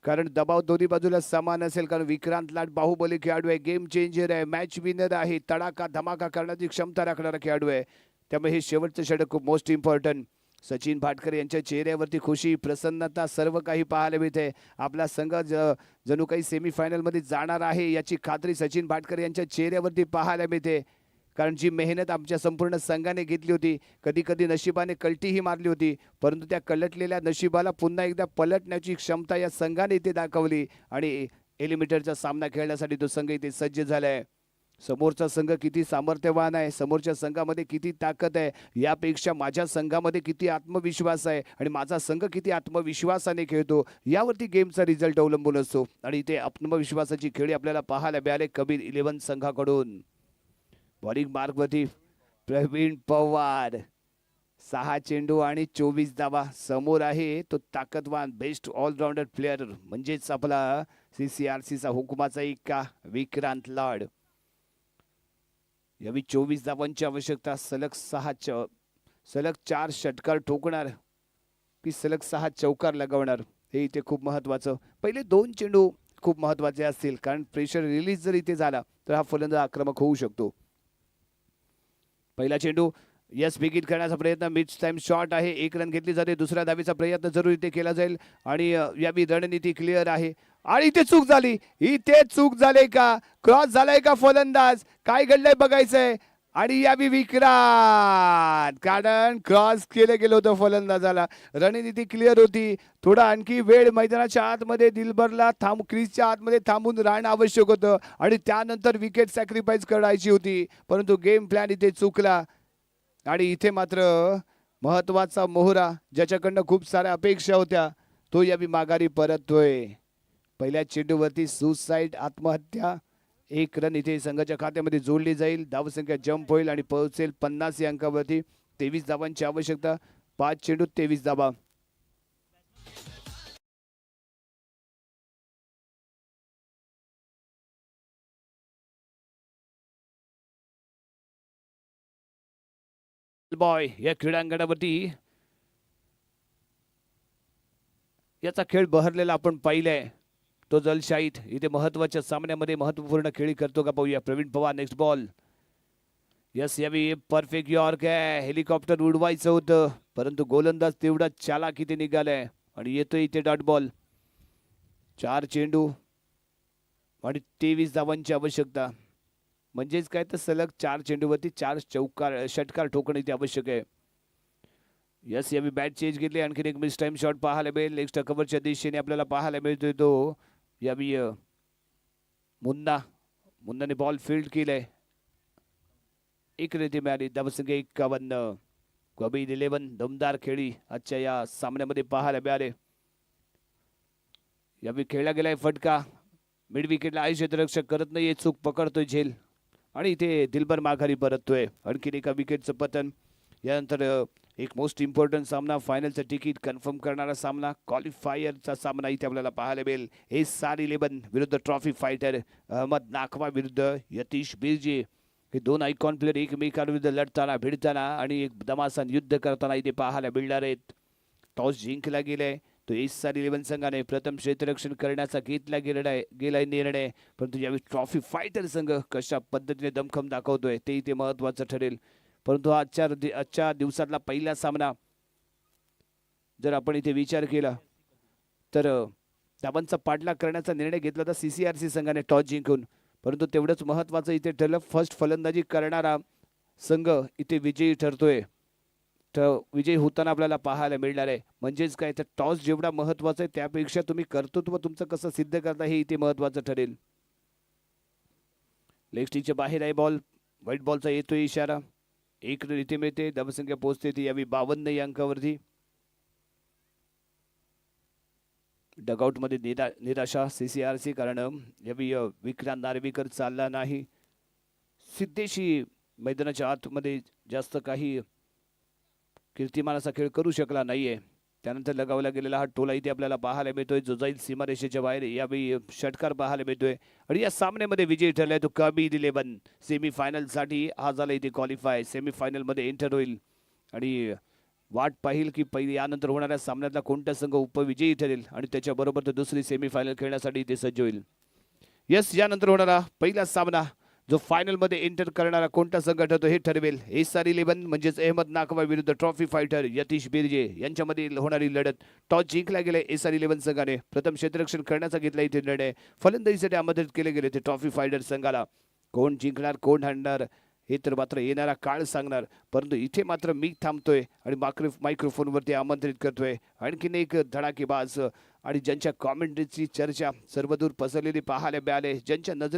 कारण दबाव दोन्ही बाजूला समान असेल. कारण विक्रांत लाड बाहुबली खेळाडू आहे. गेम चेंजर आहे. मॅच विनर आहे. तडाखा धमाका करण्याची क्षमता राखणारा खेळाडू आहे. त्यामुळे हे शेवटचं षटक खूप मोस्ट इम्पॉर्टंट. सचिन भाटकर यांच्या चेहऱ्यावरती खुशी प्रसन्नता सर्व काही पाहायला मिळते. आपला संघ जणू काही सेमीफायनलमध्ये जाणार आहे याची खात्री सचिन भाटकर यांच्या चेहऱ्यावरती पाहायला मिळते. कारण जी मेहनत आमच्या संपूर्ण संघाने घेतली होती कधी कधी नशिबाने कलटीही मारली होती परंतु त्या कलटलेल्या नशिबाला पुन्हा एकदा पलटण्याची क्षमता या संघाने इथे दाखवली आणि एलिमिनेटरचा सामना खेळण्यासाठी तो संघ इथे सज्ज झालाय. समोरचा संघ किती सामर्थ्यवान आहे. समोरच्या संघामध्ये किती ताकद आहे यापेक्षा माझ्या संघामध्ये किती आत्मविश्वास आहे आणि माझा संघ किती आत्मविश्वासाने खेळतो यावरती गेमचा रिझल्ट अवलंबून असतो. आणि इथे आत्मविश्वासाची खेळी आपल्याला पाहायला मिळाले कबीर 11 संघाकडून. बॉलिंग मार्कवरती प्रवीण पवार. 6 चेंडू आणि 24 धावा. समोर आहे तो ताकदवान बेस्ट ऑलराऊंडर प्लेअर म्हणजेच आपला CCRCचा हुकुमाचा इक्का विक्रांत लाड. यावेळी 24 धावांची आवश्यकता. सलग सलग 4 षटकार ठोकणार की सलग 6 चौकार लगावणार हे इथे खूप महत्वाचं. पहिले 2 चेंडू खूप महत्वाचे असतील, कारण प्रेशर रिलीज जर इथे झाला तर हा फलंदाज आक्रमक होऊ शकतो. पहिला चेंडू यस विकेट करण्याचा प्रयत्न, मिड टाइम शॉट आहे, 1 रन घेतली जाते. दुसऱ्या धावेचा प्रयत्न जरूर इथे केला जाईल आणि यावी रणनीती क्लिअर आहे. आणि इथे चूक झाली, इथे चूक झाली का, क्रॉस झालाय का फलंदाज, काय घडलंय बघायचंय. आणि यावी विक्रांत, कारण क्रॉस केलं गेलं होतं फलंदाजाला. रणनीती क्लिअर होती, थोडा आणखी वेळ मैदानाच्या आतमध्ये दिलबरला क्रीजच्या आतमध्ये थांबून राहणं आवश्यक होतं आणि त्यानंतर विकेट सॅक्रिफाईस करायची होती, परंतु गेम प्लॅन इथे चुकला. आणि इथे मात्र महत्वाचा मोहरा, ज्याच्याकडनं खूप साऱ्या अपेक्षा होत्या, तो यावी माघारी परततोय. पहिल्या चेंडूवरती सुसाईड, आत्महत्या. 1 रन इथे संघाच्या खात्यामध्ये जोडली जाईल. धावसंख्या जंप होईल आणि पोहोचेल 50 या अंकावरती. 23 धावांची आवश्यकता, 5 चेंडू 23 धावा. बॉय या क्रीडांगणावरती याचा खेळ बहरलेला आपण पाहिलाय. तो जलशाहीत इथे महत्वाच्या सामन्यामध्ये महत्वपूर्ण खेळी करतो का पाहूया. Pravin Pawar next ball. Yes यावी परफेक्ट यॉर्क आहे, हेलिकॉप्टर उडवायचं होतं, परंतु गोलंदाज तेवढा चालाक इथे निघालाय आणि येतोय इथे डॉट बॉल. 4 चेंडू आणि 23 धावांची आवश्यकता. म्हणजेच काय तर सलग 4 चेंडूवरती 4 षटकार ठोकणं इथे आवश्यक आहे. यस यावी बॅट चेंज घेतली, आणखीन एक मिस टाइम शॉट पाहायला मिळेल. एक्स्ट्रा कव्हरच्या दिशेने आपल्याला पाहायला मिळतोय तो यावी मुन्नाने बॉल फील्ड केलाय. 1 रन मिळाली. धावसंख्या 51. कबीर 11 दमदार खेळी आजच्या या सामन्यामध्ये पाहायला मिळाले. यावी खेळला गेलाय फटका, मिड विकेटला क्षेत्ररक्षक करत नाहीये, चूक पकडतोय झेल आणि इथे दिलबर माघारी परततोय. आणखीन एका विकेटचं पतन. यानंतर एक मोस्ट इम्पॉर्टंट सामना, फायनलचं तिकीट कन्फर्म करणारा सामना, क्वालिफायरचा सामना इथे आपल्याला पाहायला मिळेल. SR11 विरुद्ध ट्रॉफी फायटर अहमद नाखवा विरुद्ध यतीश बिर्जे. हे 2 आयकॉन प्लेअर एकमेकांविरुद्ध लढताना भिडताना आणि एक दमासान युद्ध करताना इथे पाहायला मिळणार आहेत. टॉस जिंकला गेलाय, तो SR11 संघाने प्रथम क्षेत्ररक्षण करण्याचा गेलाय निर्णय, परंतु यावेळी ट्रॉफी फायटर संघ कशा पद्धतीने दमखम दाखवतोय ते इथे महत्वाचं ठरेल. परंतु आजच्या दिवसातला पहिला सामना जर आपण इथे विचार केला तर धावांचा पाठलाग करण्याचा निर्णय घेतला होता CCRC संघाने टॉस जिंकून, परंतु तेवढंच महत्वाचं इथे ठरलं, फर्स्ट फलंदाजी करणारा संघ इथे विजयी ठरतोय. विजयी होताना आपल्याला पाहायला मिळणार आहे. म्हणजेच काय तर टॉस जेवढा महत्वाचा आहे त्यापेक्षा तुम्ही कर्तृत्व तुमचं कसं सिद्ध करता हे इथे महत्वाचं ठरेल. लेग स्टिकच्या बाहेर आहे बॉल, व्हाईट बॉलचा येतोय इशारा. 1 रन इथे मिळते. धावसंख्या पोहोचते ती यावी 52 या अंकावरती. डगआउट मध्ये निराशा CCRC, कारण यावी विक्रांत नार्वेकर चालला नाही. सिद्धेशी मैदानाच्या आतमध्ये जास्त काही कीर्तिमानाचा खेळ करू शकला नाहीये. त्यानंतर लगावला गेलेला हा टोला इथे आपल्याला पाहायला मिळतोय, जो जाईल सीमारेषेच्या बाहेर. यावेळी षटकार पाहायला मिळतोय आणि या सामन्यामध्ये विजयी ठरलाय तो कबीर 11. सेमीफायनल साठी हा झाला इथे क्वालिफाय, सेमीफायनल मध्ये एंटर होईल आणि वाट पाहिल की पहिली यानंतर होणाऱ्या सामन्यातला कोणता संघ उपविजयी ठरेल आणि त्याच्याबरोबर तो दुसरी सेमीफायनल खेळण्यासाठी इथे सज्ज होईल. यस यानंतर होणारा पहिला सामना, जो फायनल मध्ये एंटर करणारा कोणता संघ ठरतो हे ठरवेल. SR11 म्हणजेच अहमद नाखवा विरुद्ध ट्रॉफी फायटर यतीश बिर्जे यांच्यामध्ये होणारी लढत. टॉस जिंकला गेलाय SR11 संघाने, प्रथम क्षेत्ररक्षण करण्याचा घेतला इथे निर्णय. फलंदाजीसाठी आमंत्रित केले गेले ते ट्रॉफी फायटर संघाला. कोण जिंकणार कोण हारणार हे तर मात्र येणारा काळ सांगणार, परंतु इथे मात्र मी थांबतोय आणि मायक्रोफोनवरती आमंत्रित करतोय आणखीन एक धडाकेबाज आणि ज्यांच्या कॉमेंट्रीची चर्चा सर्वदूर पसरलेली पाहायला मिळाले, ज्यांच्या नजरे